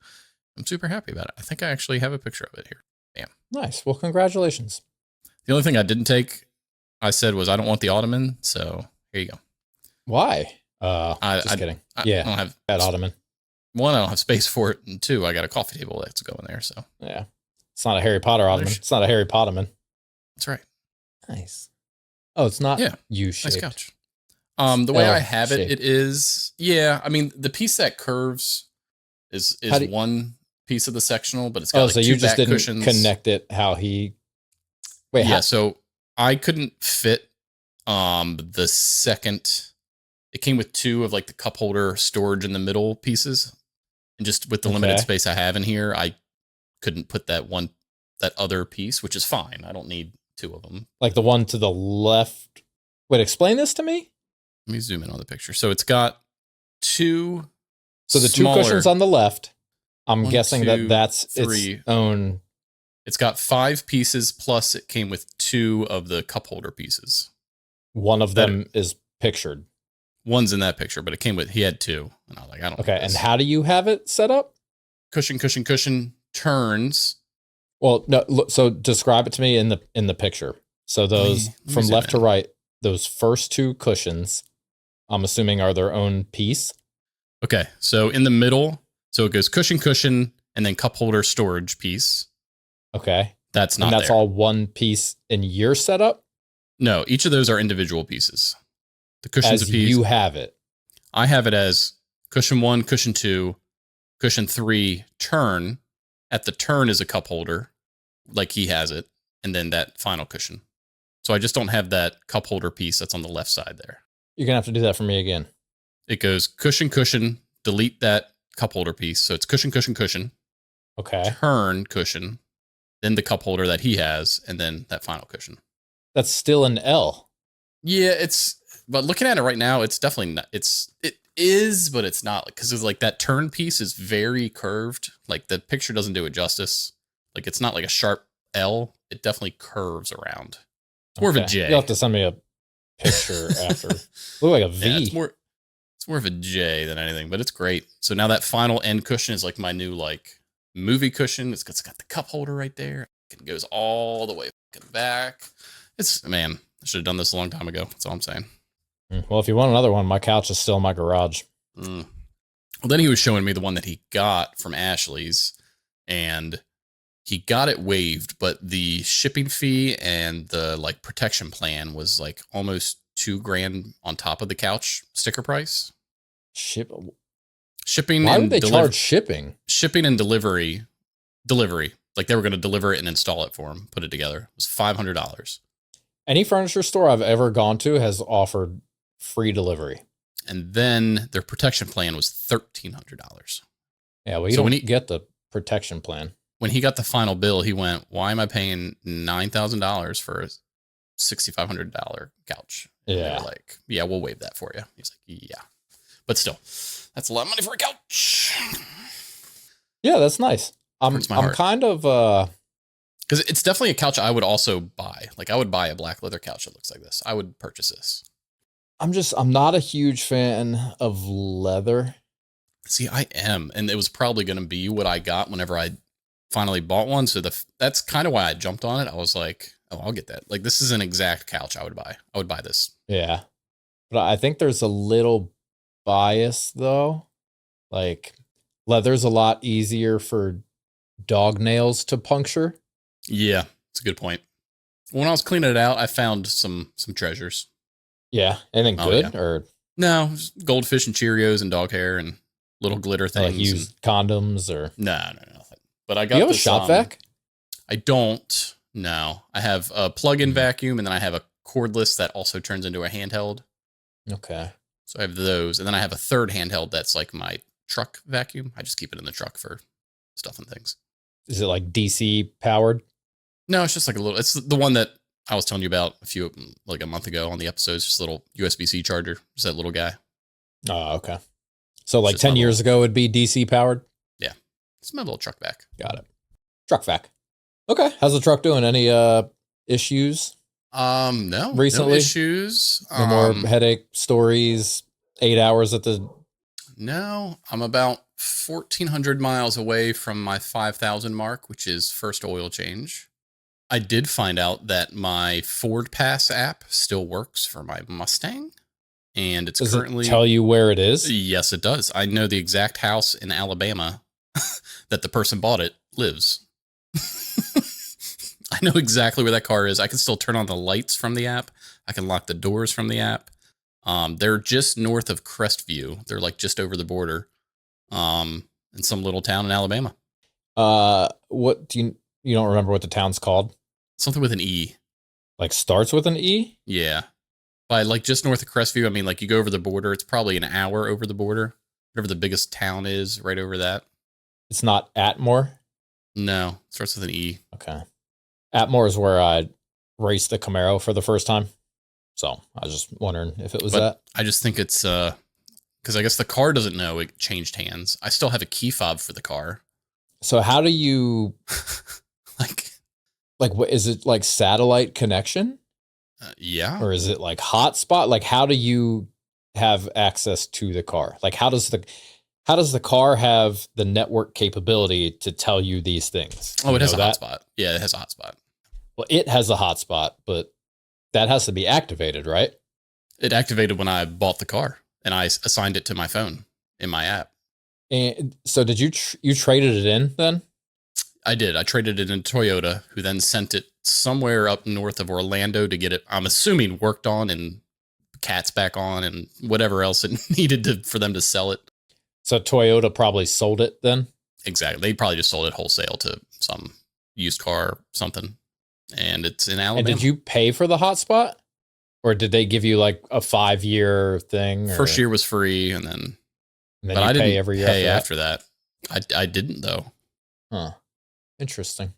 I'm super happy about it. I think I actually have a picture of it here. Bam. Nice. Well, congratulations. The only thing I didn't take, I said, was I don't want the ottoman. So here you go. Why? Just kidding. I yeah. don't have that ottoman. 1, I don't have space for it. And 2, I got a coffee table that's going there. So yeah. It's not a Harry Potter ottoman. It's not a Harry Potterman. That's right. Nice. Oh, it's not U-shaped. Nice couch. The way I have it, it is, yeah. I mean, the piece that curves is one piece of the sectional, but it's got like so 2 you just back didn't cushions. Connect it how he. Wait, yeah. So I couldn't fit the second. It came with 2 of like the cup holder storage in the middle pieces, and just with the limited space I have in here, I couldn't put that other piece, which is fine. I don't need 2 of them. Like the one to the left. Wait, explain this to me. Let me zoom in on the picture. So it's got 2. So the smaller, 2 cushions on the left, I'm 1, guessing 2, that's 3. its own. It's got 5 pieces, plus it came with 2 of the cup holder pieces. One of them is pictured. One's in that picture, but it came with, he had 2. And I was like, I don't know. Okay. And how do you have it set up? Cushion, turns. Well, no. So describe it to me in the picture. So those let me from zoom left to in. right, those first 2 cushions, I'm assuming are their own piece. Okay, so in the middle, so it goes cushion, cushion, and then cup holder storage piece. Okay. That's not And that's there. all one piece in your setup? No, each of those are individual pieces. The cushion's As a piece. you have it. I have it as cushion 1, cushion 2, cushion 3, turn. At the turn is a cup holder, like he has it, and then that final cushion. So I just don't have that cup holder piece that's on the left side there. You're going to have to do that for me again. It goes cushion, cushion, delete that cup holder piece. So it's cushion, cushion, cushion, Okay. turn, cushion, then the cup holder that he has, and then that final cushion. That's still an L. Yeah, but looking at it right now, it's definitely not, it is, but it's not, because it's like that turn piece is very curved. Like the picture doesn't do it justice. Like it's not like a sharp L. It definitely curves around. It's more of a J. You'll have to send me a picture after. Look like a V. Yeah, it's more of a J than anything, but it's great. So now that final end cushion is like my new like movie cushion. It's got the cup holder right there. It goes all the way back. Man, I should have done this a long time ago. That's all I'm saying. Well, if you want another one, my couch is still in my garage. Well, then he was showing me the one that he got from Ashley's, and he got it waived, but the shipping fee and the like protection plan was like almost $2,000 on top of the couch sticker price. Shipping. Shipping. Why would they charge shipping? Shipping and delivery. Like they were going to deliver it and install it for him, put it together. It was $500. Any furniture store I've ever gone to has offered free delivery. And then their protection plan was $1,300. Yeah, well, you So don't get the protection plan. When he got the final bill, he went, "Why am I paying $9,000 for a $6,500 couch?" And they Yeah. were like, "Yeah, we'll waive that for you." He's like, "Yeah." But still, that's a lot of money for a couch. Yeah, that's nice. I'm Hurts my heart. kind of Because it's definitely a couch I would also buy. Like I would buy a black leather couch that looks like this. I would purchase this. I'm not a huge fan of leather. See, I am. And it was probably going to be what I got whenever I finally bought one. So that's kind of why I jumped on it. I was like, oh, I'll get that. Like this is an exact couch I would buy. I would buy this. Yeah. But I think there's a little bias though. Like leather's a lot easier for dog nails to puncture. Yeah, it's a good point. When I was cleaning it out, I found some treasures. Yeah. Anything Oh, good yeah. or No, just goldfish and Cheerios and dog hair and little glitter things. like used condoms or No, nothing. But I got do you have a this, shop vac? I don't. No, I have a plug-in vacuum, and then I have a cordless that also turns into a handheld. Okay. So I have those, and then I have a third handheld that's like my truck vacuum. I just keep it in the truck for stuff and things. Is it like DC powered? No, it's just like a little. It's the one that I was telling you about a month ago on the episodes. Just a little USB-C charger. Just that little guy. Oh, okay. So like Just my 10 years ago it'd be DC powered? Yeah, it's my little truck vac. Got it. Truck vac. Okay. How's the truck doing? Any issues? No Recently? no issues. No more headache stories, 8 hours at the... No, I'm about 1,400 miles away from my 5,000 mark, which is first oil change. I did find out that my FORDPASS app still works for my Mustang, and it's Does currently... it tell you where it is? Yes, it does. I know the exact house in Alabama that the person bought it lives. I know exactly where that car is. I can still turn on the lights from the app. I can lock the doors from the app. They're just north of Crestview. They're like just over the border, in some little town in Alabama. What do you don't remember what the town's called? Something with an E. Like starts with an E? Yeah. By like just north of Crestview, I mean like you go over the border. It's probably an hour over the border. Whatever the biggest town is, right over that. It's not Atmore? No, it starts with an E. Okay. Atmore is where I raced the Camaro for the first time. So I was just wondering if it was that. I just think it's because I guess the car doesn't know it changed hands. I still have a key fob for the car. So how do you like what is it like satellite connection? Yeah. Or is it like hotspot? Like how do you have access to the car? Like how does the car have the network capability to tell you these things? Oh, it has a that? hotspot. Yeah, it has a hotspot. Well, it has a hotspot, but that has to be activated, right? It activated when I bought the car and I assigned it to my phone. in my app. And so did you traded it in then? I did. I traded it in Toyota, who then sent it somewhere up north of Orlando to get it, I'm assuming, worked on and cats back on and whatever else it needed for them to sell it. So Toyota probably sold it then? Exactly. They probably just sold it wholesale to some used car something. And it's in Alabama. And did you pay for the hotspot? Or did they give you like a 5-year thing? First year was free, and then but I didn't pay every year pay after that. I didn't, though. Huh. Interesting.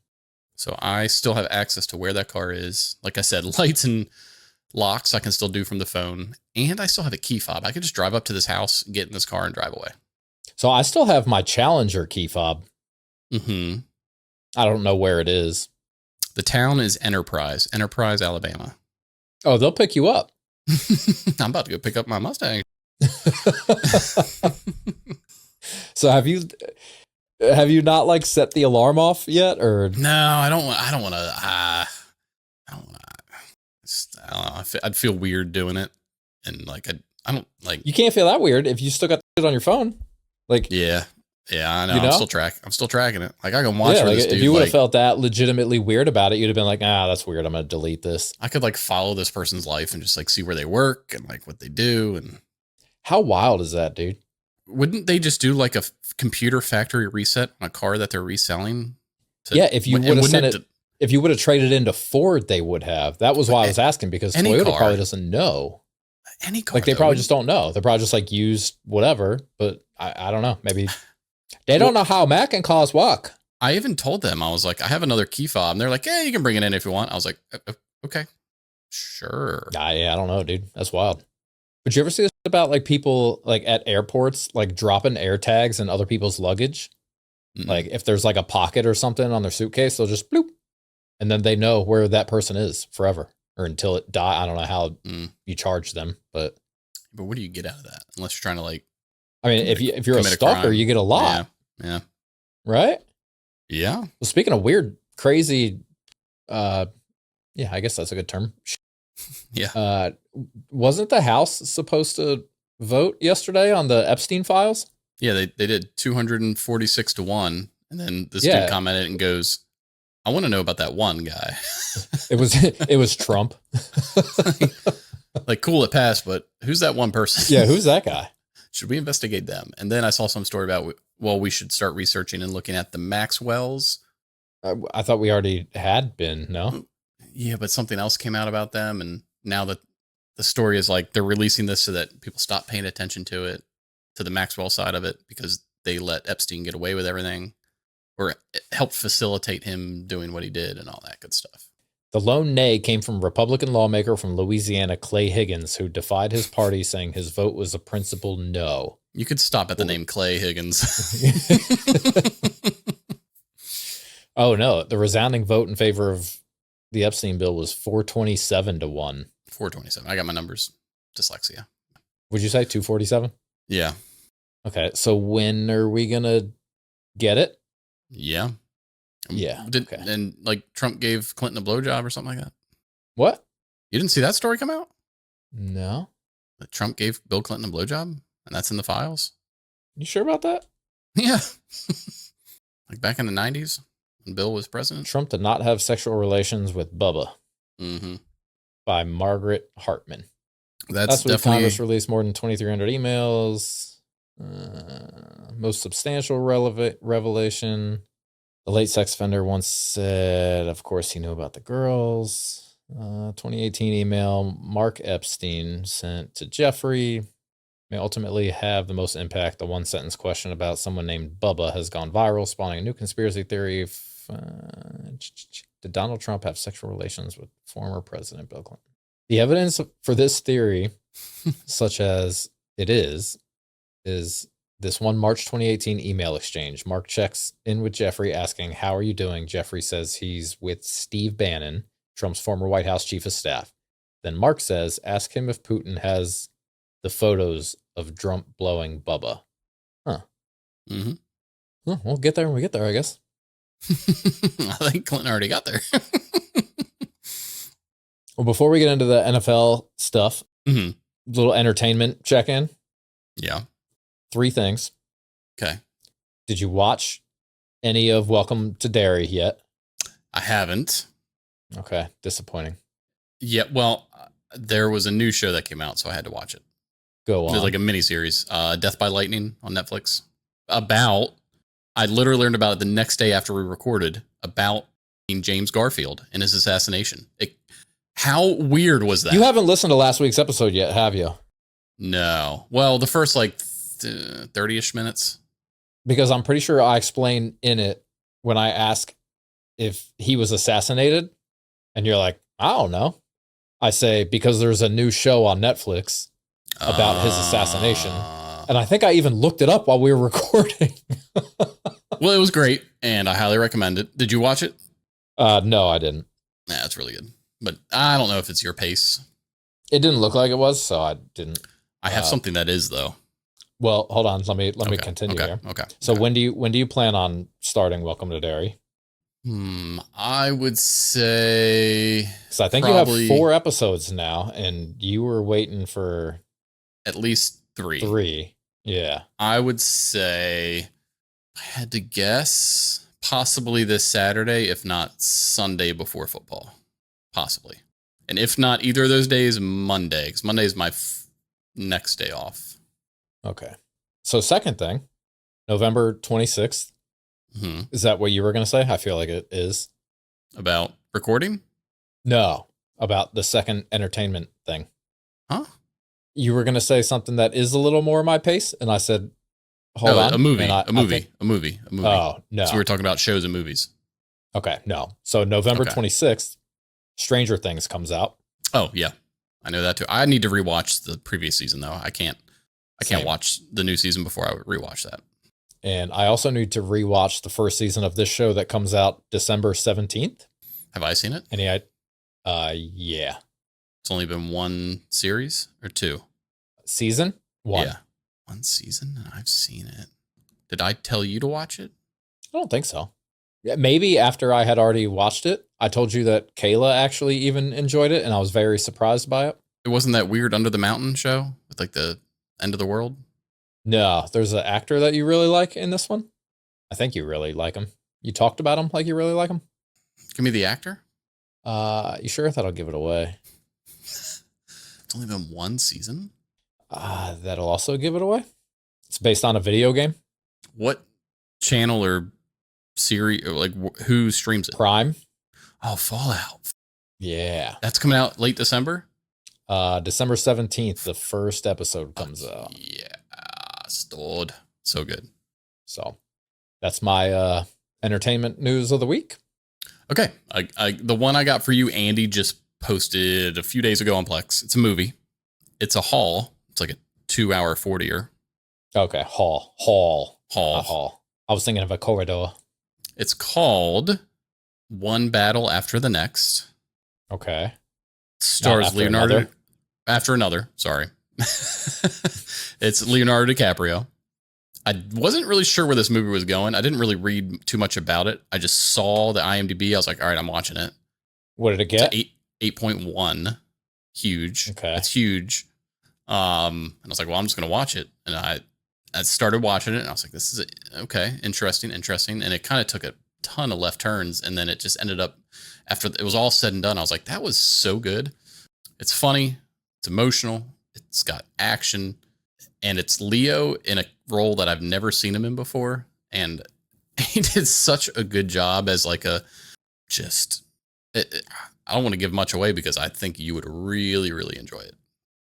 So I still have access to where that car is. Like I said, lights and locks I can still do from the phone. And I still have a key fob. I could just drive up to this house, get in this car, and drive away. So I still have my Challenger key fob. Mm-hmm. I don't know where it is. The town is Enterprise, Alabama. Oh, they'll pick you up. I'm about to go pick up my Mustang. So have you not like set the alarm off yet, or No, I don't want to. I don't know. I'd feel weird doing it, and like I don't like. you can't feel that weird if you still got it on your phone? Like Yeah, I know. You know? I'm still tracking it. Like I can watch where like, this dude. if you would have like, felt that legitimately weird about it, you'd have been like, that's weird. I'm gonna delete this. I could like follow this person's life and just like see where they work and like what they do. And How wild is that, dude? wouldn't they just do like a computer factory reset on a car that they're reselling? Yeah, if you would have sent wouldn't it, if you would have traded into Ford, they would have. That was why I was asking, because any Toyota car. probably doesn't know. Any car, Like they though, probably wouldn't- just don't know. They're probably just like used whatever, but I don't know. Maybe they don't know how Macintosh work. I even told them, I was like, I have another key fob. And they're like, yeah, you can bring it in if you want. I was like, okay, sure. Yeah, I don't know, dude. That's wild. But you ever see this about like people like at airports, like dropping air tags in other people's luggage? Mm. Like if there's like a pocket or something on their suitcase, they'll just bloop. And then they know where that person is forever or until it die. I don't know how you charge them, but what do you get out of that? Unless you're trying to like, I mean, if you're a commit a stalker, crime. you get a lot, Yeah. right? Yeah. Well, speaking of weird, crazy, yeah, I guess that's a good term. Yeah. Wasn't the House supposed to vote yesterday on the Epstein files? Yeah. They did 246-1. And then this Yeah. dude commented and goes, I want to know about that one guy. It was Trump. Like, cool, it passed, but who's that one person? Yeah, who's that guy? Should we investigate them? And then I saw some story about, well, we should start researching and looking at the Maxwells. I thought we already had been, no? Yeah, but something else came out about them. And now that the story is like, they're releasing this so that people stop paying attention to it, to the Maxwell side of it, because they let Epstein get away with everything, or it helped facilitate him doing what he did and all that good stuff. The lone nay came from Republican lawmaker from Louisiana, Clay Higgins, who defied his party, saying his vote was a principled no. You could stop at the name Clay Higgins. Oh, no. The resounding vote in favor of the Epstein bill was 427-1. 427. I got my numbers. Dyslexia. Would you say 247? Yeah. Okay. So when are we going to get it? Yeah. Yeah. Did, okay. And like Trump gave Clinton a blowjob or something like that? What? You didn't see that story come out? No. That Trump gave Bill Clinton a blowjob? And that's in the files? You sure about that? Yeah. Like back in the 90s when Bill was president? Trump did not have sexual relations with Bubba. Mm-hmm. By Margaret Hartman. That's Last week, definitely... Congress released more than 2,300 emails. Most substantial revelation. The late sex offender once said, of course, he knew about the girls. 2018 email Mark Epstein sent to Jeffrey may ultimately have the most impact. The one sentence question about someone named Bubba has gone viral, spawning a new conspiracy theory. Did Donald Trump have sexual relations with former President Bill Clinton? The evidence for this theory, such as it is this one March 2018 email exchange. Mark checks in with Jeffrey asking, how are you doing? Jeffrey says he's with Steve Bannon, Trump's former White House chief of staff. Then Mark says, ask him if Putin has the photos of Trump blowing Bubba. Huh. Mm-hmm. Well, we'll get there when we get there, I guess. I think Clinton already got there. Well, before we get into the NFL stuff, Mm-hmm. little entertainment check-in. Yeah. 3 things. Okay. Did you watch any of Welcome to Derry yet? I haven't. Okay, disappointing. Yeah, well, there was a new show that came out, so I had to watch it. Go on. There's like a miniseries, Death by Lightning on Netflix. I literally learned about it the next day after we recorded, about James Garfield and his assassination. How weird was that? You haven't listened to last week's episode yet, have you? No. Well, the first 30-ish minutes. Because I'm pretty sure I explained in it when I ask if he was assassinated, and you're like, I don't know. I say, because there's a new show on Netflix about his assassination. And I think I even looked it up while we were recording. Well, it was great, and I highly recommend it. Did you watch it? No, I didn't. Yeah, it's really good. But I don't know if it's your pace. It didn't look like it was, so I didn't. I have something that is, though. Well, hold on. Let me continue here. Okay. So when do you plan on starting Welcome to Derry? I would say, because I think you have 4 episodes now, and you were waiting for at least 3. 3. Yeah. I would say, I had to guess, possibly this Saturday, if not Sunday before football. Possibly. And if not either of those days, Monday, because Monday is my next day off. Okay. So second thing, November 26th. Mm-hmm. Is that what you were going to say? I feel like it is. About recording? No, about the second entertainment thing. Huh? You were going to say something that is a little more my pace, and I said, hold on. A movie. A movie. Oh, no. So we were talking about shows and movies. Okay, no. So November 26th, Stranger Things comes out. Oh, yeah. I know that too. I need to rewatch the previous season, though. I can't watch the new season before I rewatch that. And I also need to rewatch the first season of this show that comes out December 17th. Have I seen it? Yeah. It's only been 1 series or 2? Season 1. Yeah. 1 season, and I've seen it. Did I tell you to watch it? I don't think so. Yeah, maybe after I had already watched it, I told you that Kayla actually even enjoyed it, and I was very surprised by it. It wasn't that weird Under the Mountain show with like the end of the world? No, there's an actor that you really like in this one. I think you really like him. You talked about him like you really like him. Give me the actor. You sure? That'll give it away. It's only been 1 season. That'll also give it away. It's based on a video game. What channel or series, or like who streams it? Prime. Oh, Fallout. Yeah. That's coming out late December? December 17th, the first episode comes out. Yeah. Stored. So good. So that's my entertainment news of the week. Okay. The one I got for you, Andy just posted a few days ago on Plex. It's a movie. It's a haul. It's like a 2-hour 40er. Okay. Haul. I was thinking of a corridor. It's called One Battle After the Next. Okay. Stars Leonardo. After another. Sorry. It's Leonardo DiCaprio. I wasn't really sure where this movie was going. I didn't really read too much about it. I just saw the IMDb. I was like, all right, I'm watching it. What did it get? 8.1. Huge. Okay. It's huge. And I was like, well, I'm just going to watch it. And I started watching it, and I was like, this is okay. Interesting. And it kind of took a ton of left turns. And then it just ended up, after it was all said and done, I was like, that was so good. It's funny. It's emotional. It's got action. And it's Leo in a role that I've never seen him in before. And he did such a good job as like I don't want to give much away because I think you would really, really enjoy it.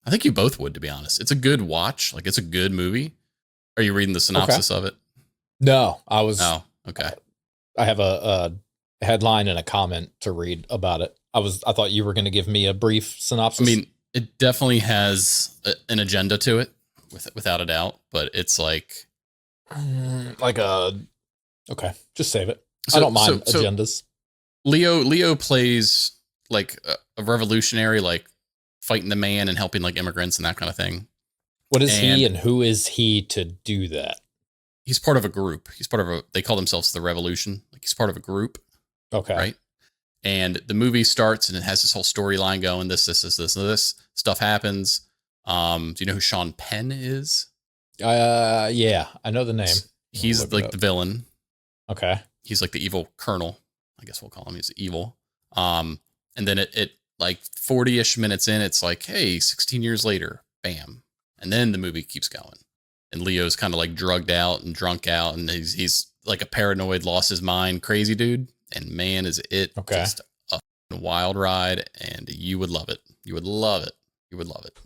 I think you both would, to be honest. It's a good watch. Like, it's a good movie. Are you reading the synopsis of it? No, I was. Oh, okay. I have a headline and a comment to read about it. I thought you were going to give me a brief synopsis. I mean, it definitely has an agenda to it, without a doubt. But it's like okay, just save it. I don't mind agendas. Leo plays like a revolutionary, like fighting the man and helping like immigrants and that kind of thing. What is he and who is he to do that? He's part of a group. They call themselves the Revolution. Like, he's part of a group. Okay. Right. And the movie starts and it has this whole storyline going. This stuff happens. Do you know who Sean Penn is? Yeah, I know the name. He's Look it like up. the villain. Okay. He's like the evil colonel. I guess we'll call him. He's evil. And then it like 40-ish minutes in, it's like, hey, 16 years later, bam. And then the movie keeps going. And Leo's kind of like drugged out and drunk out, and he's like a paranoid, lost his mind, crazy dude. And man, is it just a wild ride, and you would love it. You would love it. You would love it.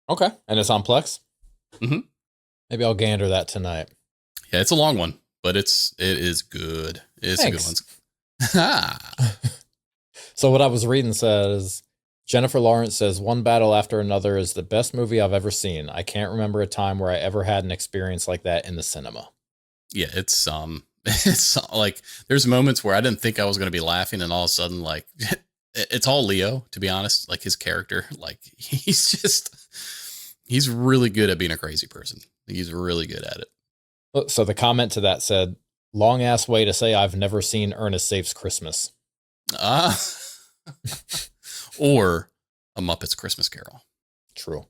Okay. And it's on Plex? Mm-hmm. Maybe I'll gander that tonight. Yeah, it's a long one, but it is good. It's a good one. So what I was reading says, Jennifer Lawrence says, one battle after another is the best movie I've ever seen. I can't remember a time where I ever had an experience like that in the cinema. Yeah, it's like there's moments where I didn't think I was going to be laughing, and all of a sudden, like, it's all Leo, to be honest. Like, his character, like, he's really good at being a crazy person. He's really good at it. So the comment to that said, long ass way to say I've never seen Ernest Saves Christmas. Or A Muppet's Christmas Carol. True.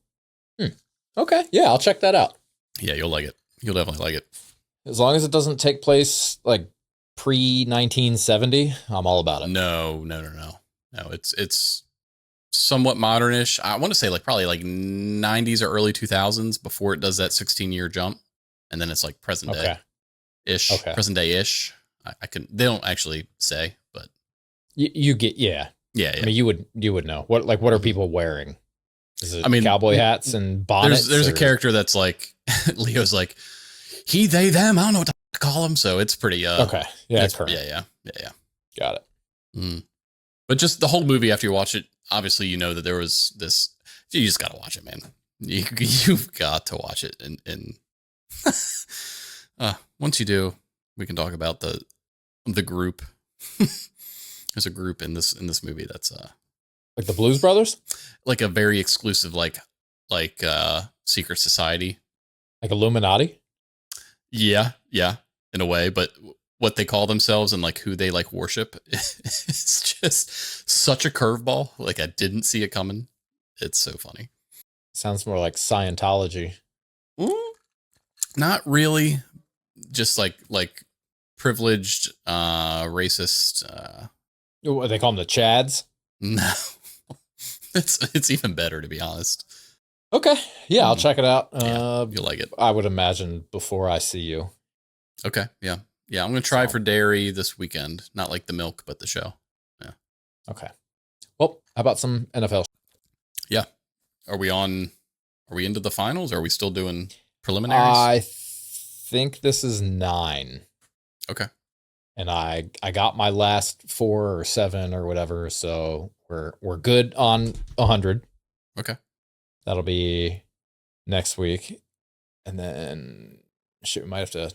Okay. Yeah, I'll check that out. Yeah, you'll like it. You'll definitely like it. As long as it doesn't take place like pre-1970, I'm all about it. No. It's somewhat modernish. I want to say like probably like 90s or early 2000s before it does that 16-year jump, and then it's like present day ish, present day ish. They don't actually say, but you get yeah. I mean, you would know what are people wearing? Is it cowboy hats and bonnets? There's a character that's like Leo's like he, they, them. I don't know what to call them. So it's pretty okay. Yeah, yeah. Got it. But just the whole movie, after you watch it, obviously you know that there was this. You just got to watch it, man. You've got to watch it, and once you do, we can talk about the group. There's a group in this movie that's like the Blues Brothers, like a very exclusive like secret society, like Illuminati. Yeah, in a way, but what they call themselves and like who they like worship, it's just such a curveball. Like I didn't see it coming. It's so funny. Sounds more like Scientology. Not really. Just like privileged, racist. What they call them, the Chads? No, it's even better, to be honest. Okay, yeah, I'll check it out. You'll like it. I would imagine before I see you. Okay, yeah. I'm gonna try for dairy this weekend. Not like the milk, but the show. Yeah. Okay. Well, how about some NFL? Yeah. Are we into the finals? Or are we still doing preliminaries? I think this is 9. Okay. And I got my last 4 or 7 or whatever, so we're good on 100. Okay. That'll be next week. And then we might have to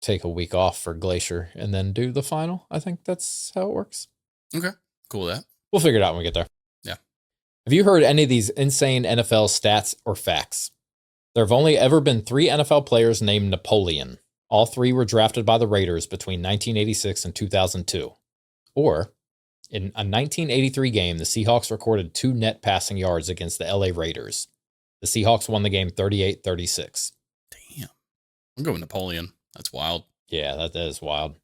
take a week off for Glacier and then do the final. I think that's how it works. Okay. Cool with that. We'll figure it out when we get there. Yeah. Have you heard any of these insane NFL stats or facts? There have only ever been 3 NFL players named Napoleon. All 3 were drafted by the Raiders between 1986 and 2002. Or, in a 1983 game, the Seahawks recorded 2 net passing yards against the LA Raiders. The Seahawks won the game 38-36. Damn. I'm going Napoleon. That's wild. Yeah, that is wild.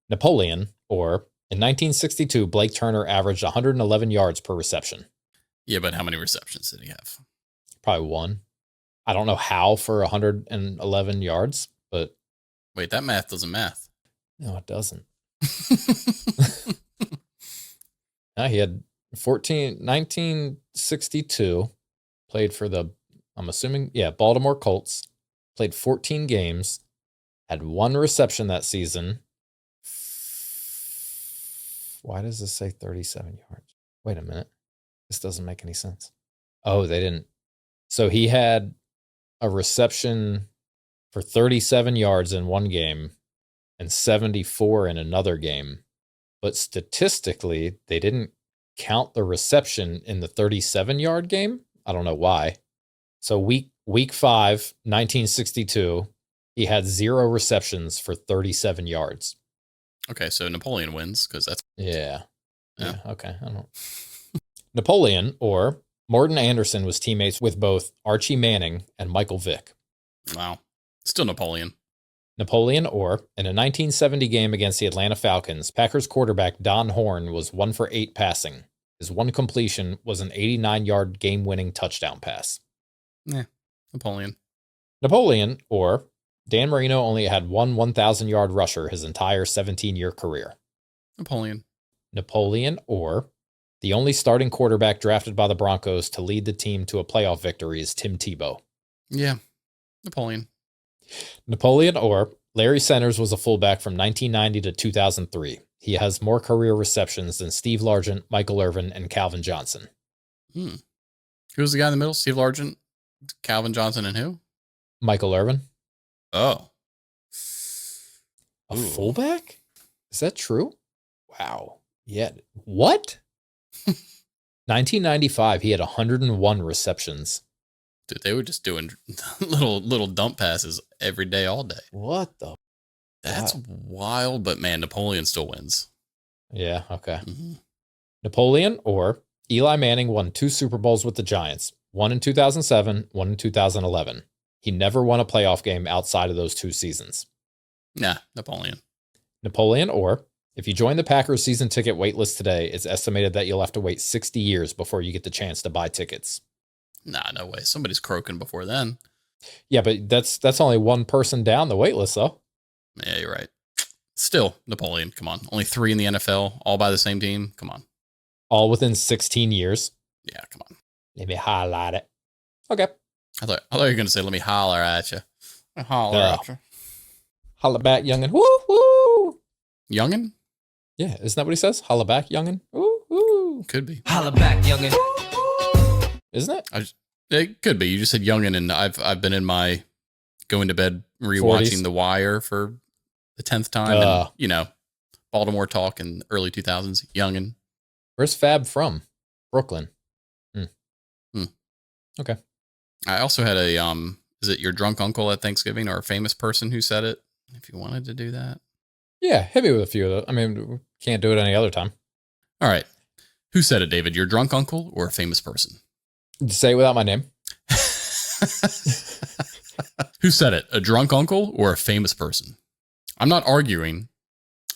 Napoleon, or in 1962, Blake Turner averaged 111 yards per reception. Yeah, but how many receptions did he have? Probably 1. I don't know how for 111 yards, but... Wait, that math doesn't math. No, it doesn't. He had 1962, played for the, I'm assuming, Baltimore Colts, played 14 games, had 1 reception that season. Why does this say 37 yards? Wait a minute. This doesn't make any sense. Oh, they didn't. So he had a reception for 37 yards in one game and 74 in another game. But statistically, they didn't count the reception in the 37-yard game. I don't know why. So week 5, 1962, he had 0 receptions for 37 yards. Okay, so Napoleon wins because that's... Yeah, okay. I don't know. Napoleon, or Morton Anderson, was teammates with both Archie Manning and Michael Vick. Wow. Still Napoleon. Napoleon or, in a 1970 game against the Atlanta Falcons, Packers quarterback Don Horn was 1 for 8 passing. His one completion was an 89-yard game-winning touchdown pass. Napoleon. Napoleon or, Dan Marino only had one 1,000-yard rusher his entire 17-year career. Napoleon. Napoleon or, the only starting quarterback drafted by the Broncos to lead the team to a playoff victory is Tim Tebow. Yeah. Napoleon. Napoleon or, Larry Centers was a fullback from 1990 to 2003. He has more career receptions than Steve Largent, Michael Irvin, and Calvin Johnson. Who was the guy in the middle? Steve Largent, Calvin Johnson, and who? Michael Irvin. Oh. A fullback? Is that true? Wow. Yeah. What? 1995, he had 101 receptions. Dude, they were just doing little dump passes every day, all day. What the? That's wild, but man, Napoleon still wins. Yeah, okay. Mm-hmm. Napoleon or, Eli Manning won 2 Super Bowls with the Giants, one in 2007, one in 2011. He never won a playoff game outside of those 2 seasons. Nah, Napoleon. Napoleon or, if you join the Packers season ticket waitlist today, it's estimated that you'll have to wait 60 years before you get the chance to buy tickets. Nah, no way. Somebody's croaking before then. Yeah, but that's only one person down the waitlist, though. Yeah, you're right. Still, Napoleon. Come on. Only 3 in the NFL, all by the same team. Come on. All within 16 years. Yeah, come on. Let me highlight it. Okay. I thought you were going to say, let me holler at you. Holler at you. Holla back, youngin'. Woo, woo. Youngin'? Yeah, isn't that what he says? Holla back, youngin'. Woo, woo. Could be. Holla back, youngin'. Isn't it? It could be. You just said youngin', and I've been in my going to bed rewatching 40s. The Wire for the 10th time. And, Baltimore talk in the early 2000s. Youngin'. Where's Fab from? Brooklyn. Okay. I also had a, is it your drunk uncle at Thanksgiving or a famous person who said it? If you wanted to do that. Yeah, hit me with a few of those. I mean, we can't do it any other time. All right. Who said it, David? Your drunk uncle or a famous person? Say it without my name. Who said it? A drunk uncle or a famous person? I'm not arguing.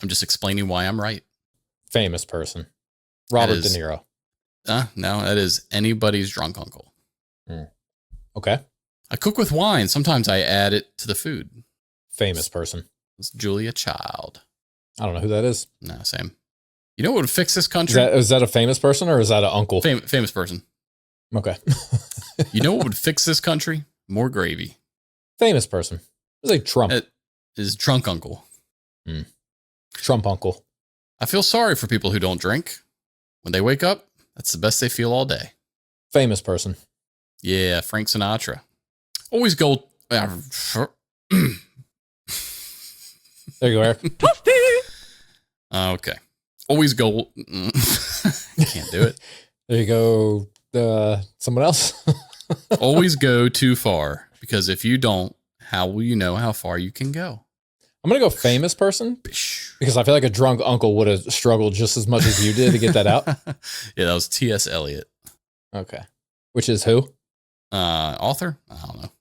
I'm just explaining why I'm right. Famous person. Robert is- De Niro. No, that is anybody's drunk uncle. Okay. I cook with wine. Sometimes I add it to the food. Famous person. It's Julia Child. I don't know who that is. No, same. You know what would fix this country? Is that a famous person or is that an uncle? Famous person. Okay. You know what would fix this country? More gravy. Famous person. It's like Trump. It is drunk uncle. Trump uncle. I feel sorry for people who don't drink. When they wake up, that's the best they feel all day. Famous person. Yeah, Frank Sinatra. Always go. There you go, Eric. Okay. Always go. Can't do it. There you go. Someone else. Always go too far, because if you don't, how will you know how far you can go? I'm going to go famous person because I feel like a drunk uncle would have struggled just as much as you did to get that out. Yeah, that was T.S. Eliot. Okay. Which is who? Author? I don't know.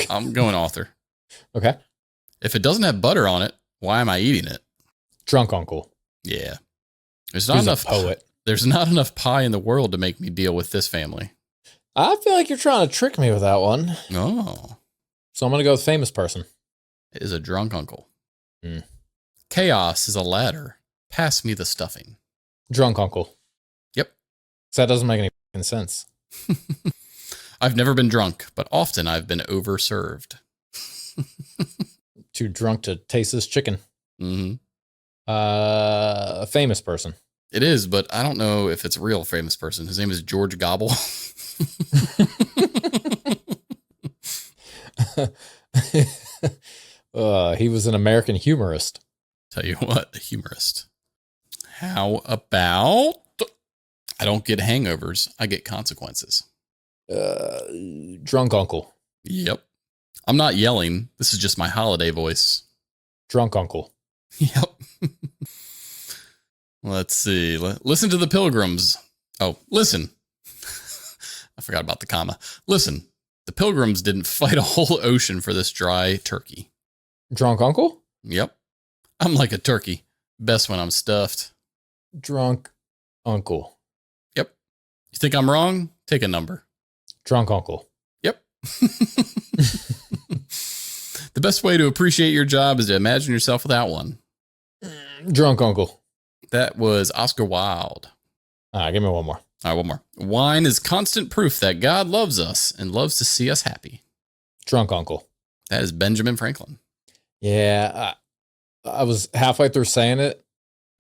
I'm going author. Okay. If it doesn't have butter on it, why am I eating it? Drunk uncle. Yeah. There's not Who's enough a poet. There's not enough pie in the world to make me deal with this family. I feel like you're trying to trick me with that one. Oh. So I'm going to go with famous person. It is a drunk uncle. Chaos is a ladder. Pass me the stuffing. Drunk uncle. Yep. So that doesn't make any fucking sense. I've never been drunk, but often I've been overserved. Too drunk to taste this chicken. Mm-hmm. A famous person. It is, but I don't know if it's a real famous person. His name is George Gobble. He was an American humorist. Tell you what, a humorist. How about I don't get hangovers, I get consequences. Drunk uncle. Yep. I'm not yelling. This is just my holiday voice. Drunk uncle. Yep. Let's see. Listen to the Pilgrims. Oh, listen. I forgot about the comma. Listen, The Pilgrims didn't fight a whole ocean for this dry turkey. Drunk uncle? Yep. I'm like a turkey. Best when I'm stuffed. Drunk uncle. Yep. You think I'm wrong? Take a number. Drunk uncle. Yep. The best way to appreciate your job is to imagine yourself without one. Drunk uncle. That was Oscar Wilde. All right, give me one more. All right, one more. Wine is constant proof that God loves us and loves to see us happy. Drunk uncle. That is Benjamin Franklin. Yeah, I was halfway through saying it,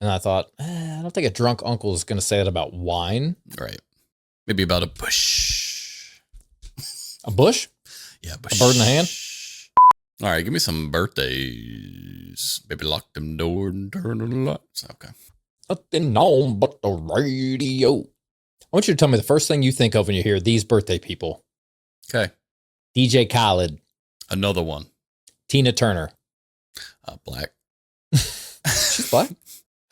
and I thought, I don't think a drunk uncle is going to say it about wine. Right. Maybe about a bush. A bush? Yeah, bush. A bird in the hand? All right, give me some birthdays. Baby, lock them door and turn the lights. Okay. Nothing on but the radio. I want you to tell me the first thing you think of when you hear these birthday people. Okay. DJ Khaled. Another one. Tina Turner. Black. She's black.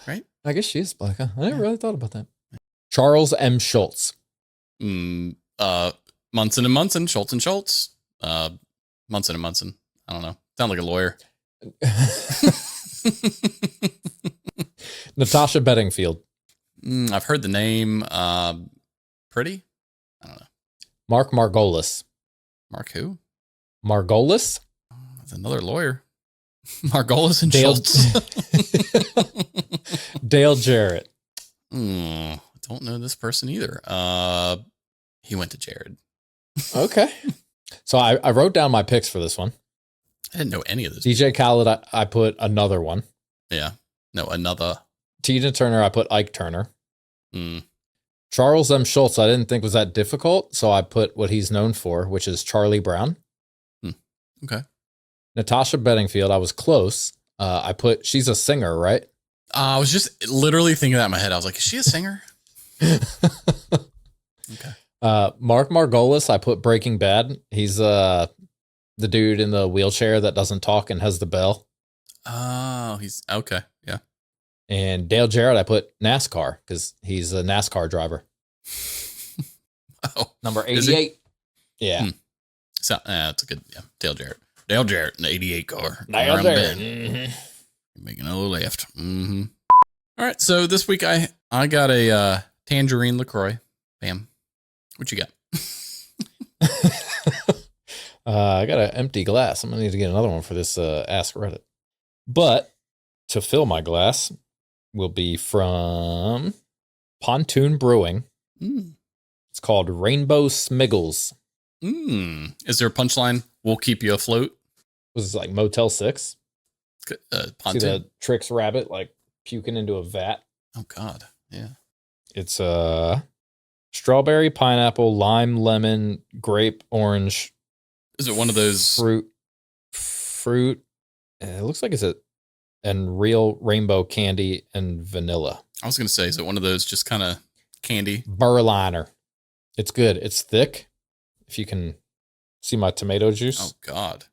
Right? I guess she is black. Huh? I never really thought about that. Charles M. Schultz. Munson and Munson. Schultz and Schultz. Munson and Munson. I don't know. Sound like a lawyer. Natasha Bedingfield. I've heard the name. Pretty? I don't know. Mark Margolis. Mark who? Margolis? That's another lawyer. Margolis and Dale, Schultz. Dale Jarrett. I don't know this person either. He went to Jared. Okay. So I wrote down my picks for this one. I didn't know any of this. DJ Khaled, I put another one. Yeah. No, another. Tina Turner, I put Ike Turner. Mm. Charles M. Schultz, I didn't think was that difficult, so I put what he's known for, which is Charlie Brown. Okay. Natasha Bedingfield, I was close. I put, she's a singer, right? I was just literally thinking that in my head. I was like, is she a singer? Okay. Mark Margolis, I put Breaking Bad. He's the dude in the wheelchair that doesn't talk and has the bell. Oh, he's okay. Yeah. And Dale Jarrett, I put NASCAR because he's a NASCAR driver. Oh, Number 88. Yeah. So that's a good, yeah. Dale Jarrett. Dale Jarrett in the 88 car. Dale Jarrett. Mm-hmm. Making a left. Mm-hmm. All right. So this week I got a tangerine LaCroix. Bam. What you got? I got an empty glass. I'm going to need to get another one for this Ask Reddit. But to fill my glass will be from Pontoon Brewing. It's called Rainbow Smiggles. Is there a punchline? We'll keep you afloat. Was this like Motel 6? Pontoon. See the Trix rabbit like puking into a vat? Oh, God. Yeah. It's strawberry, pineapple, lime, lemon, grape, orange. Is it one of those fruit? It looks like and real rainbow candy and vanilla. I was going to say, is it one of those just kind of candy? Burliner. It's good. It's thick. If you can see my tomato juice. Oh, God.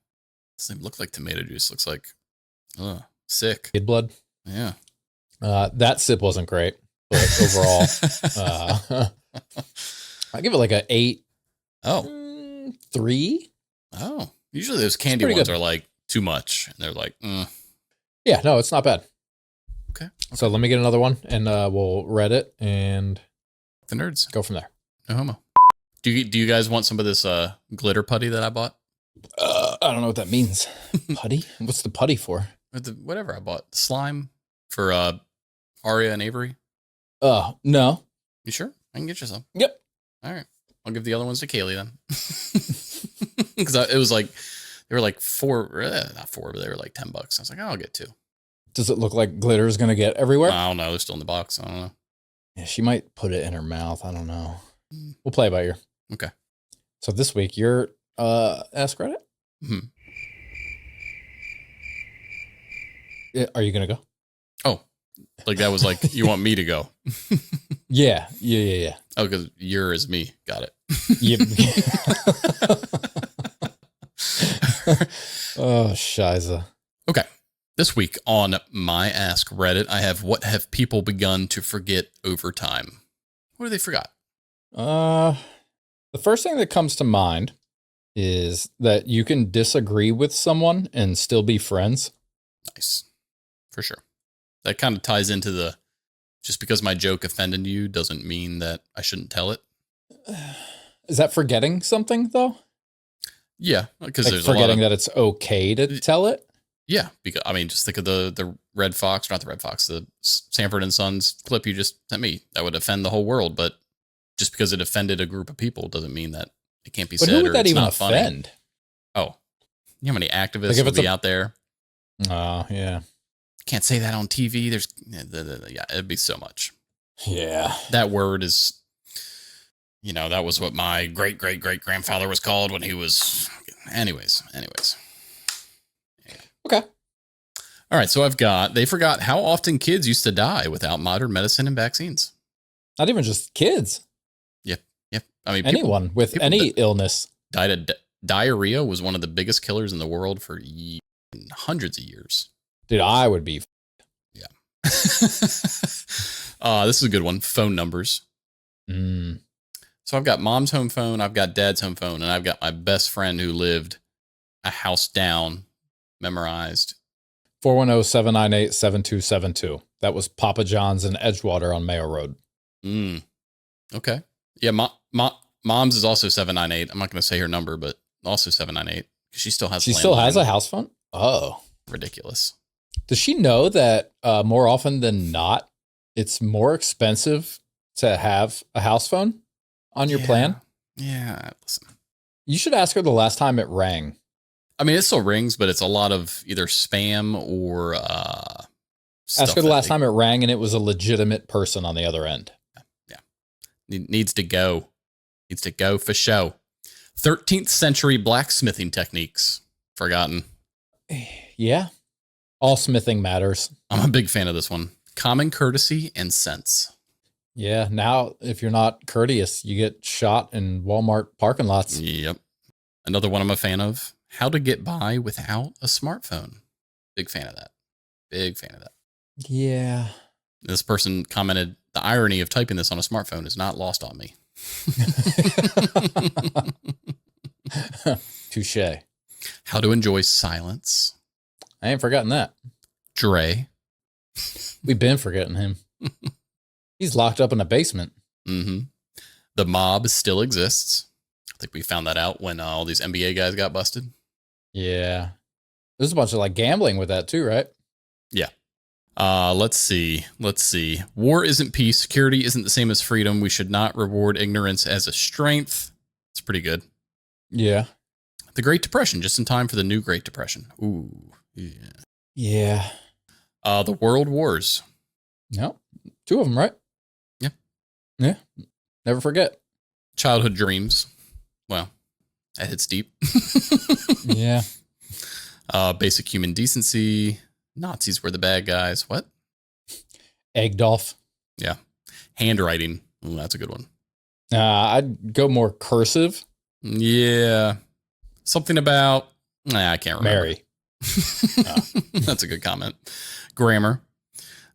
Doesn't even look like tomato juice. Looks like, sick. Kid blood. Yeah. That sip wasn't great, but overall, I give it like a 8. Oh. 3. Oh. Usually those candy ones are like too much. And they're like, Yeah, no, it's not bad. Okay. So let me get another one and we'll read it and the nerds go from there. No homo. Do you guys want some of this glitter putty that I bought? I don't know what that means. Putty? What's the putty for? Whatever I bought. Slime for Aria and Avery. No. You sure? I can get you some. Yep. All right. I'll give the other ones to Kaylee then. Because it was like, they were like not 4, but they were like $10. I was like, I'll get 2. Does it look like glitter is going to get everywhere? I don't know. They're still in the box. I don't know. Yeah, she might put it in her mouth. I don't know. We'll play it by ear. Okay. So this week, you're Ask Reddit? Are you going to go? Oh, like that was like, you want me to go? Yeah. Oh, because you're is me. Got it. Yep. Oh, shiza. Okay. This week on my Ask Reddit, I have what have people begun to forget over time? What have they forgot? The first thing that comes to mind is that you can disagree with someone and still be friends. Nice. For sure. That kind of ties into the, just because my joke offended you doesn't mean that I shouldn't tell it. Is that forgetting something though? Yeah, because Like there's forgetting that it's okay to tell it. Yeah, because I mean, just think of the Red Fox, not the Red Fox, the Sanford and Sons clip you just sent me. That would offend the whole world, but just because it offended a group of people doesn't mean that it can't be But said. who would or that it's even not offend? Funny. Oh, you know how many activists Like if will it's be out there? Oh, yeah. Can't say that on TV. There's, yeah, it'd be so much. Yeah. That word is, that was what my great grandfather was called when he was. Anyways. Okay. All right, so they forgot how often kids used to die without modern medicine and vaccines. Not even just kids. Yep. I mean, Anyone with any illness. died of diarrhea was one of the biggest killers in the world for hundreds of years. Dude, I would be. Yeah. This is a good one. Phone numbers. So I've got mom's home phone, I've got dad's home phone, and I've got my best friend who lived a house down memorized. 410-798-7272. That was Papa John's in Edgewater on Mayo Road. Okay. Yeah, mom's is also 798. I'm not going to say her number, but also 798. She still has. She still has a house phone? Oh. Ridiculous. Does she know that more often than not, it's more expensive to have a house phone on your plan? Yeah. Listen. You should ask her the last time it rang. I mean, it still rings, but it's a lot of either spam or ask her the last time it rang and it was a legitimate person on the other end. Yeah. Needs to go. Needs to go for show. 13th century blacksmithing techniques. Forgotten. Yeah. All smithing matters. I'm a big fan of this one. Common courtesy and sense. Yeah. Now, if you're not courteous, you get shot in Walmart parking lots. Yep. Another one I'm a fan of. How to get by without a smartphone. Big fan of that. Yeah. This person commented, the irony of typing this on a smartphone is not lost on me. Touche. How to enjoy silence. I ain't forgotten that. Dre. We've been forgetting him. He's locked up in a basement. The mob still exists. I think we found that out when all these NBA guys got busted. Yeah. There's a bunch of like gambling with that too, right? Yeah. Let's see. War isn't peace. Security isn't the same as freedom. We should not reward ignorance as a strength. It's pretty good. Yeah. The Great Depression, just in time for the new Great Depression. Ooh. Yeah. Yeah. The World Wars. No. 2 of them, right? Yeah. Yeah. Never forget. Childhood dreams. Well, that hits deep. Yeah. Basic human decency. Nazis were the bad guys. What? Eggdolf. Yeah. Handwriting. Ooh, that's a good one. I'd go more cursive. Yeah. Something about, I can't remember. Mary. That's a good comment. Grammar.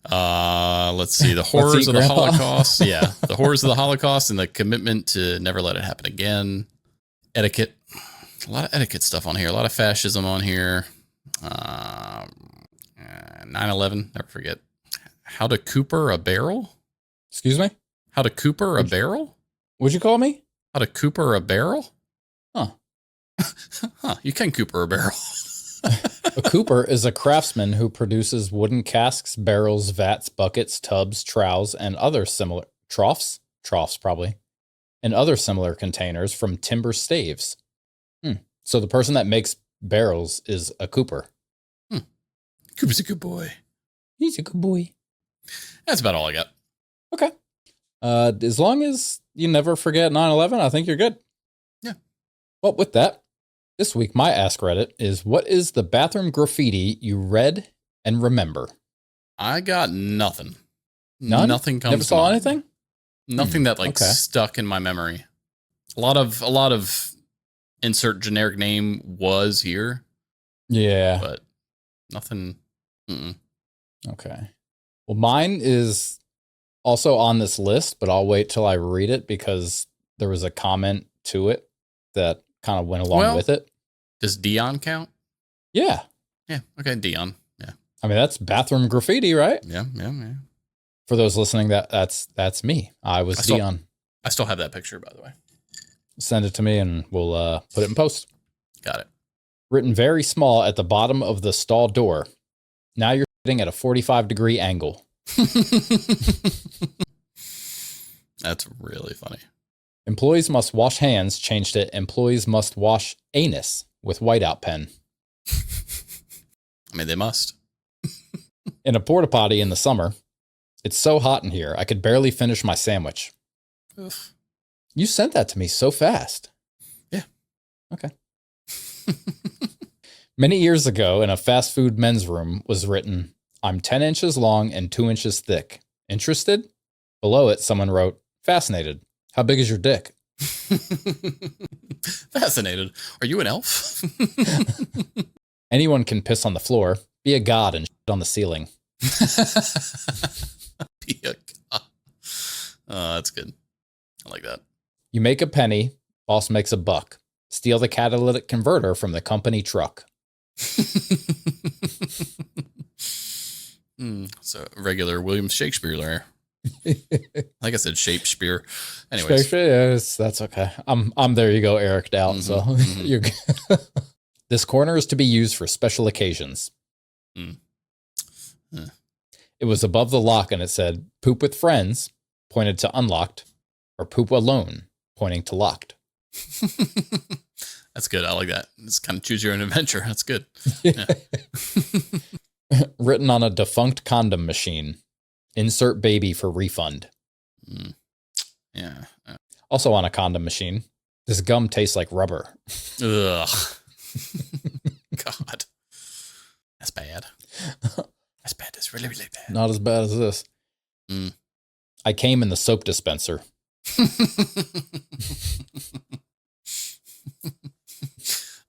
Let's see. The horrors of the Holocaust. Yeah. The horrors of the Holocaust and the commitment to never let it happen again. Etiquette. A lot of etiquette stuff on here. A lot of fascism on here. 9/11. Never forget. How to Cooper a barrel? Excuse me? How to Cooper a barrel? What'd you call me? How to Cooper a barrel? Huh. Huh. You can Cooper a barrel. A cooper is a craftsman who produces wooden casks, barrels, vats, buckets, tubs, troughs, and other similar troughs probably, and other similar containers from timber staves. So the person that makes barrels is a cooper. Cooper's a good boy. He's a good boy. That's about all I got. Okay. As long as you never forget 9/11, I think you're good. Yeah. Well, with that, this week, my Ask Reddit is, what is the bathroom graffiti you read and remember? I got nothing. None? Nothing comes Never to saw mind. anything? Nothing that okay. stuck in my memory. A lot of insert generic name was here. Yeah. But nothing. Okay. Well, mine is also on this list, but I'll wait till I read it because there was a comment to it that kind of went along Well, with it. Does Dion count? Yeah. Yeah. Okay, Dion. Yeah. I mean, that's bathroom graffiti, right? Yeah. For those listening, that's me. I was Dion. I still have that picture, by the way. Send it to me and we'll put it in post. Got it. Written very small at the bottom of the stall door. Now you're sitting at a 45-degree angle. That's really funny. Employees must wash hands, changed it. Employees must wash anus with whiteout pen. I mean, they must. In a porta potty in the summer. It's so hot in here, I could barely finish my sandwich. Oof. You sent that to me so fast. Yeah. Okay. Many years ago, in a fast food men's room was written, I'm 10 inches long and 2 inches thick. Interested? Below it, someone wrote, fascinated. How big is your dick? Fascinated. Are you an elf? Anyone can piss on the floor, be a god, and shit on the ceiling. Be a god. Oh, that's good. I like that. You make a penny, boss makes a buck. Steal the catalytic converter from the company truck. So regular William Shakespeare there. Like I said, Shakespeare. Anyways, Shakespeare, yes, that's okay. I'm there you go, Eric out. So you're good. This corner is to be used for special occasions. It was above the lock and it said, poop with friends, pointed to unlocked, or poop alone, pointing to locked. That's good. I like that. It's kind of choose your own adventure. That's good. Yeah. Written on a defunct condom machine. Insert baby for refund. Yeah. Also on a condom machine. This gum tastes like rubber. Ugh. God. That's bad. That's bad. That's really, really bad. Not as bad as this. I came in the soap dispenser.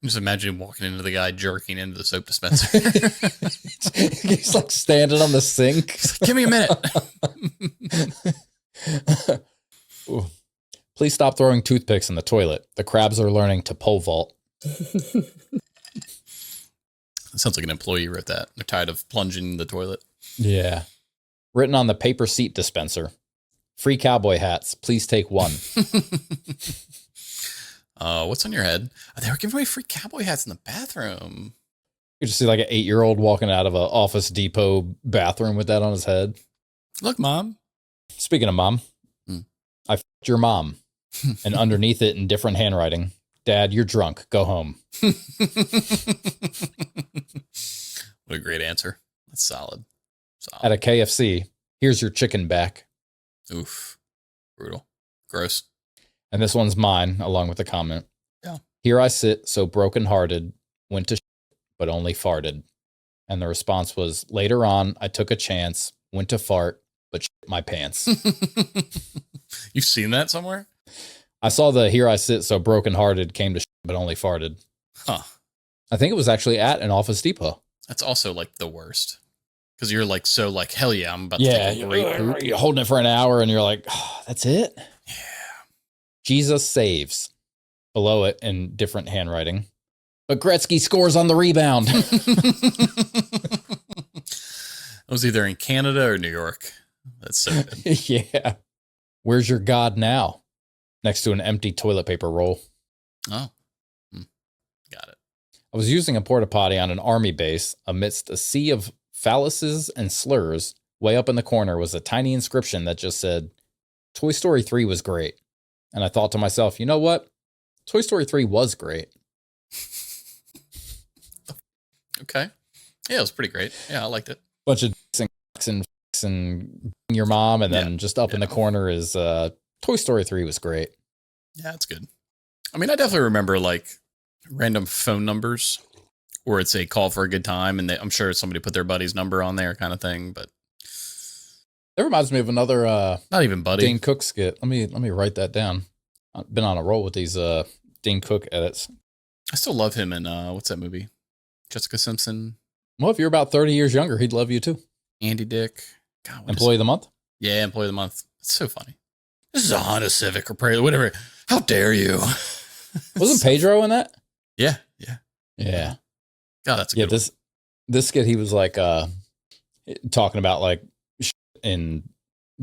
I'm just imagining walking into the guy jerking into the soap dispenser. He's like standing on the sink. Give me a minute. Please stop throwing toothpicks in the toilet. The crabs are learning to pole vault. It sounds like an employee wrote that. They're tired of plunging in the toilet. Yeah. Written on the paper seat dispenser. Free cowboy hats. Please take one. What's on your head? Oh, they were giving away free cowboy hats in the bathroom. You just see like an 8-year-old walking out of an Office Depot bathroom with that on his head. Look, Mom. Speaking of mom, I f***ed your mom. And underneath it in different handwriting, Dad, you're drunk. Go home. What a great answer. That's solid. At a KFC, here's your chicken back. Oof. Brutal. Gross. And this one's mine, along with the comment. Yeah. Here I sit, so brokenhearted, went to shit, but only farted. And the response was, later on, I took a chance, went to fart, but shit my pants. You've seen that somewhere? I saw the here I sit, so brokenhearted, came to shit, but only farted. Huh. I think it was actually at an Office Depot. That's also like the worst. Because you're like, so like, hell yeah, I'm about to take a great poop. You're holding it for an hour and you're like, oh, that's it? Yeah. Jesus saves. Below it in different handwriting. But Gretzky scores on the rebound. It was either in Canada or New York. That's so good. Yeah. Where's your God now? Next to an empty toilet paper roll. Oh. Got it. I was using a porta potty on an army base amidst a sea of phalluses and slurs. Way up in the corner was a tiny inscription that just said, Toy Story 3 was great. And I thought to myself, you know what? Toy Story 3 was great. Okay. Yeah, it was pretty great. Yeah, I liked it. Bunch of dicks and your mom, and then just up in the corner is Toy Story 3 was great. Yeah, that's good. I mean, I definitely remember like random phone numbers where it's a call for a good time, and I'm sure somebody put their buddy's number on there kind of thing, but that reminds me of another not even buddy. Dane Cook skit. Let me write that down. I've been on a roll with these Dane Cook edits. I still love him in what's that movie? Jessica Simpson. Well, if you're about 30 years younger, he'd love you too. Andy Dick. God, Employee of the month? Yeah, Employee of the month. It's so funny. This is a Honda Civic or Prelude, whatever. How dare you? Wasn't Pedro in that? Yeah. Yeah. God, that's a good one. This kid, he was like talking about like in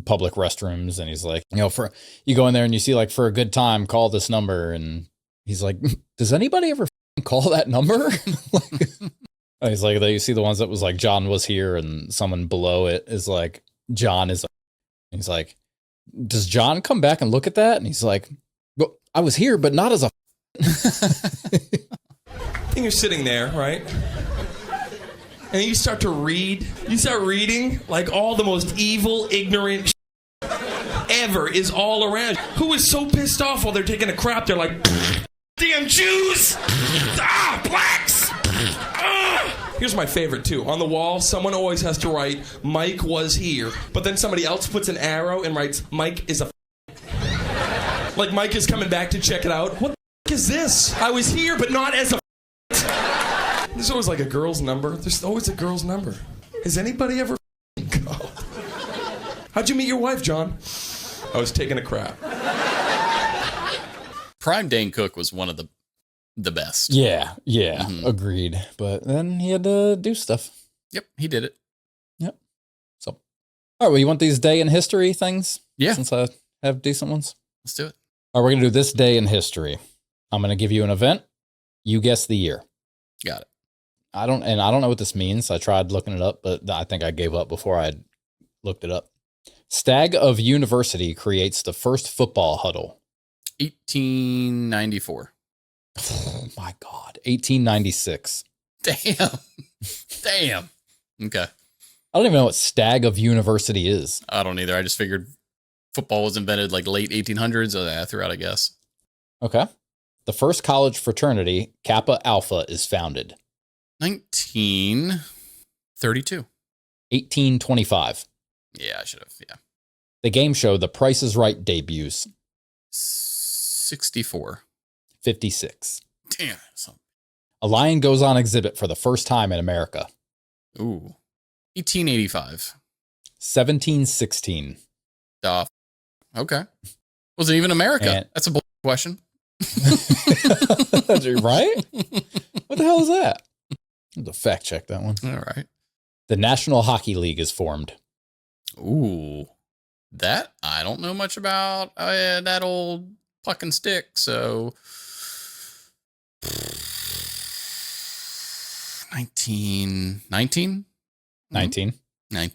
public restrooms, and he's like, for you go in there and you see like, for a good time, call this number, and he's like, does anybody ever call that number? And he's like, you see the ones that was like, John was here, and someone below it is like, John is. He's like, does John come back and look at that? And he's like, well, I was here, but not as a. And you're sitting there, right? And you start to read. You start reading like all the most evil, ignorant ever is all around. Who is so pissed off while they're taking a crap? They're like, damn Jews! Blacks! Here's my favorite, too. On the wall, someone always has to write, Mike was here. But then somebody else puts an arrow and writes, Mike is a like Mike is coming back to check it out. What the is this? I was here, but not as a There's always like a girl's number. There's always a girl's number. Has anybody ever called? How'd you meet your wife, John? I was taking a crap. Prime Dane Cook was one of the best. Yeah, agreed. But then he had to do stuff. Yep, he did it. Yep. So, all right, well, you want these day in history things? Yeah. Since I have decent ones? Let's do it. All right, we're going to do this day in history. I'm going to give you an event. You guess the year. Got it. I don't know what this means. I tried looking it up, but I think I gave up before I looked it up. Stag of University creates the first football huddle. 1894. Oh my God. 1896. Damn. Okay. I don't even know what Stag of University is. I don't either. I just figured football was invented like late 1800s. So I threw out a guess. Okay. The first college fraternity, Kappa Alpha, is founded. 1932. 1825. Yeah, I should have. Yeah. The game show The Price is Right debuts. 64. 56. Damn. A lion goes on exhibit for the first time in America. Ooh. 1885. 1716. Okay. Was it even America? And that's a bull question. Right? What the hell is that? I have to fact check that one. All right. The National Hockey League is formed. Ooh. That I don't know much about. That old puck and stick. So 19. 19. They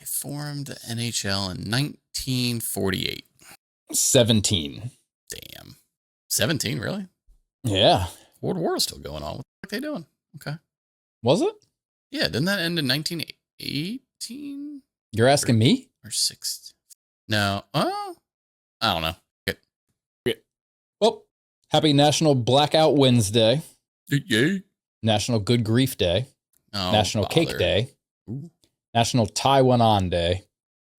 formed the NHL in 1948. 17. Damn. 17, really? Yeah. World War is still going on. What the fuck are they doing? Okay. Was it? Yeah, didn't that end in 1918? You're asking me? Or 6? No. I don't know. Okay. Well, happy National Blackout Wednesday. Yay. National Good Grief Day. Oh, National Cake bother. Day. Ooh. National Taiwan On Day.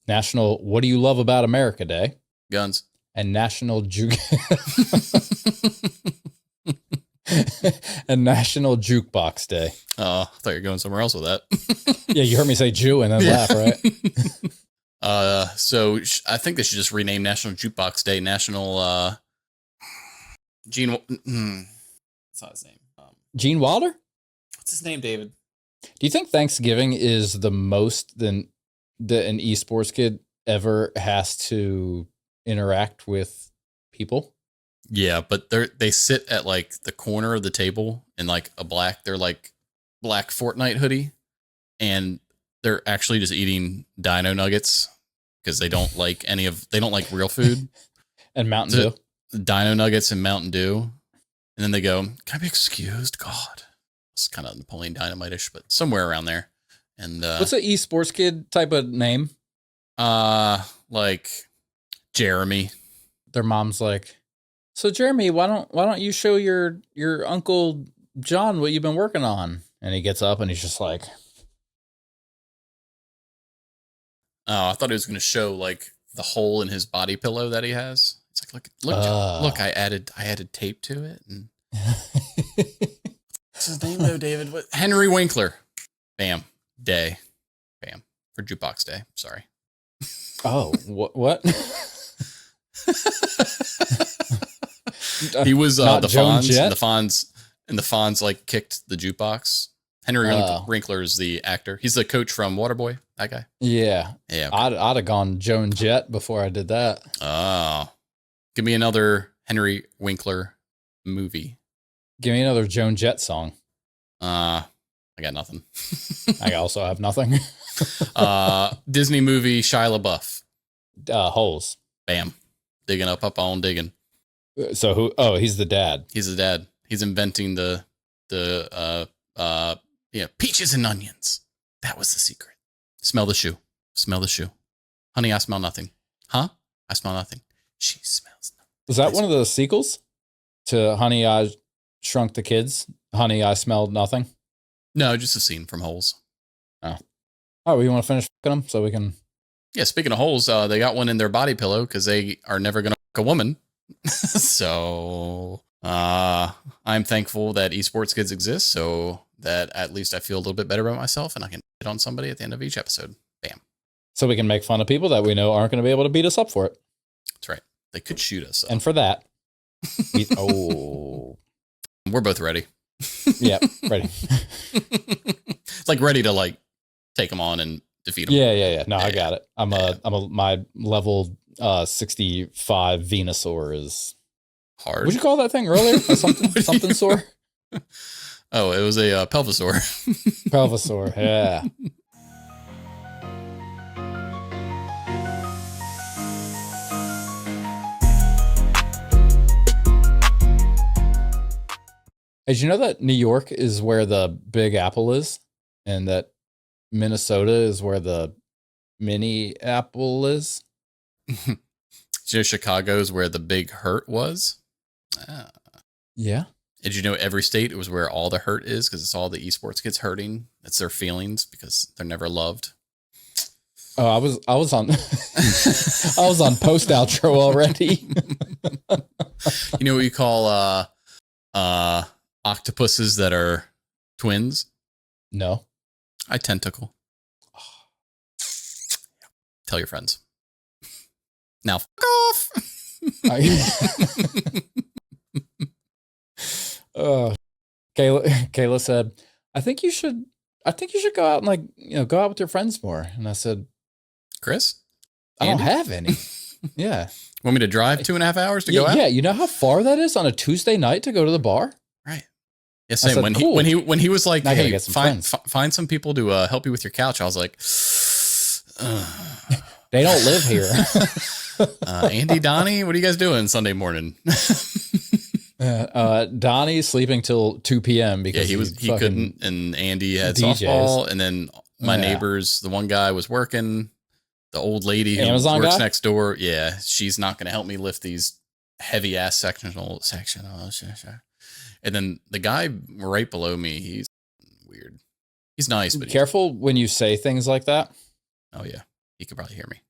National What Do You Love About America Day. Guns. And National and National Jukebox Day. Oh, I thought you were going somewhere else with that. Yeah, you heard me say Jew and then laugh, right? So I think they should just rename National Jukebox Day National Gene. That's not his name. Gene Wilder? What's his name, David? Do you think Thanksgiving is the most that an esports kid ever has to interact with people? Yeah, but they sit at like the corner of the table in like they're like black Fortnite hoodie, and they're actually just eating dino nuggets because they don't like real food. And Mountain Dew. Dino nuggets and Mountain Dew. And then they go, can I be excused? God. It's kind of Napoleon Dynamite-ish, but somewhere around there. And what's an esports kid type of name? Like Jeremy. Their mom's like, so Jeremy, why don't you show your Uncle John what you've been working on? And he gets up and he's just like, oh, I thought he was going to show like the hole in his body pillow that he has. It's like, look, I added tape to it. And what's his name though, David? What? Henry Winkler. Bam. Day. Bam. For Jukebox Day. Sorry. Oh, what? He was Not the Joan Fonz. Jett? And the Fonz like kicked the jukebox. Henry Winkler is the actor. He's the coach from Waterboy. That guy. Yeah. Yeah. I'd have gone Joan Jett before I did that. Oh, give me another Henry Winkler movie. Give me another Joan Jett song. I got nothing. I also have nothing. Disney movie, Shia LaBeouf. Holes. Bam. Digging up on digging. So who? Oh, he's the dad. He's the dad. He's inventing the peaches and onions. That was the secret. Smell the shoe. Smell the shoe. Honey, I smell nothing. Huh? I smell nothing. She smells nothing. Was that one of the sequels to Honey, I Shrunk the Kids? Honey, I Smelled Nothing? No, just a scene from Holes. Oh. All right, we want to finish fucking them so we can... Yeah, speaking of holes, they got one in their body pillow because they are never going to fuck a woman. So I'm thankful that esports kids exist so that at least I feel a little bit better about myself and I can hit on somebody at the end of each episode. Bam. So we can make fun of people that we know aren't going to be able to beat us up for it. That's right. They could shoot us. And for that... We're both ready. Yeah, ready. Like ready to like take them on and defeat them. Yeah. No, I got it. My level 65 Venusaur is hard. What'd you call that thing earlier? Something sore? Oh, it was a pelvisaur. Pelvisaur, yeah. Did you know that New York is where the Big Apple is? And that Minnesota is where the Mini Apple is? Did you know Chicago is where the Big Hurt was? Yeah. Did you know every state was where all the hurt is? Because it's all the esports kids hurting. That's their feelings because they're never loved. Oh, I was on I was on post outro already. You know what you call octopuses that are twins? No. I tentacle. Tell your friends. Now fuck off. Kayla said, I think you should go out and go out with your friends more. And I said, Chris? I don't have any. Yeah. Want me to drive 2.5 hours to go out? Yeah, you know how far that is on a Tuesday night to go to the bar? Right. Yeah, same. Said, when cool. he was like, Now I gotta hey, get some find some people to help you with your couch. I was like, they don't live here. Andy, Donnie, what are you guys doing Sunday morning? Donnie's sleeping till 2 p.m. because he couldn't, and Andy had DJs. softball, and then my neighbors, the one guy was working, the old lady who Amazon works guy? next door, she's not going to help me lift these heavy ass sectional. And then the guy right below me, he's weird. He's nice, but careful when you say things like that. Oh yeah, he could probably hear me.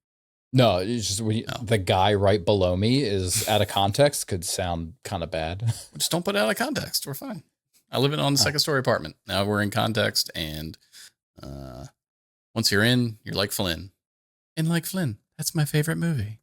No, it's just the guy right below me is out of context could sound kind of bad. Just don't put it out of context. We're fine. I live on the second story apartment. Now we're in context, and once you're in, you're like Flynn. And like Flynn, that's my favorite movie.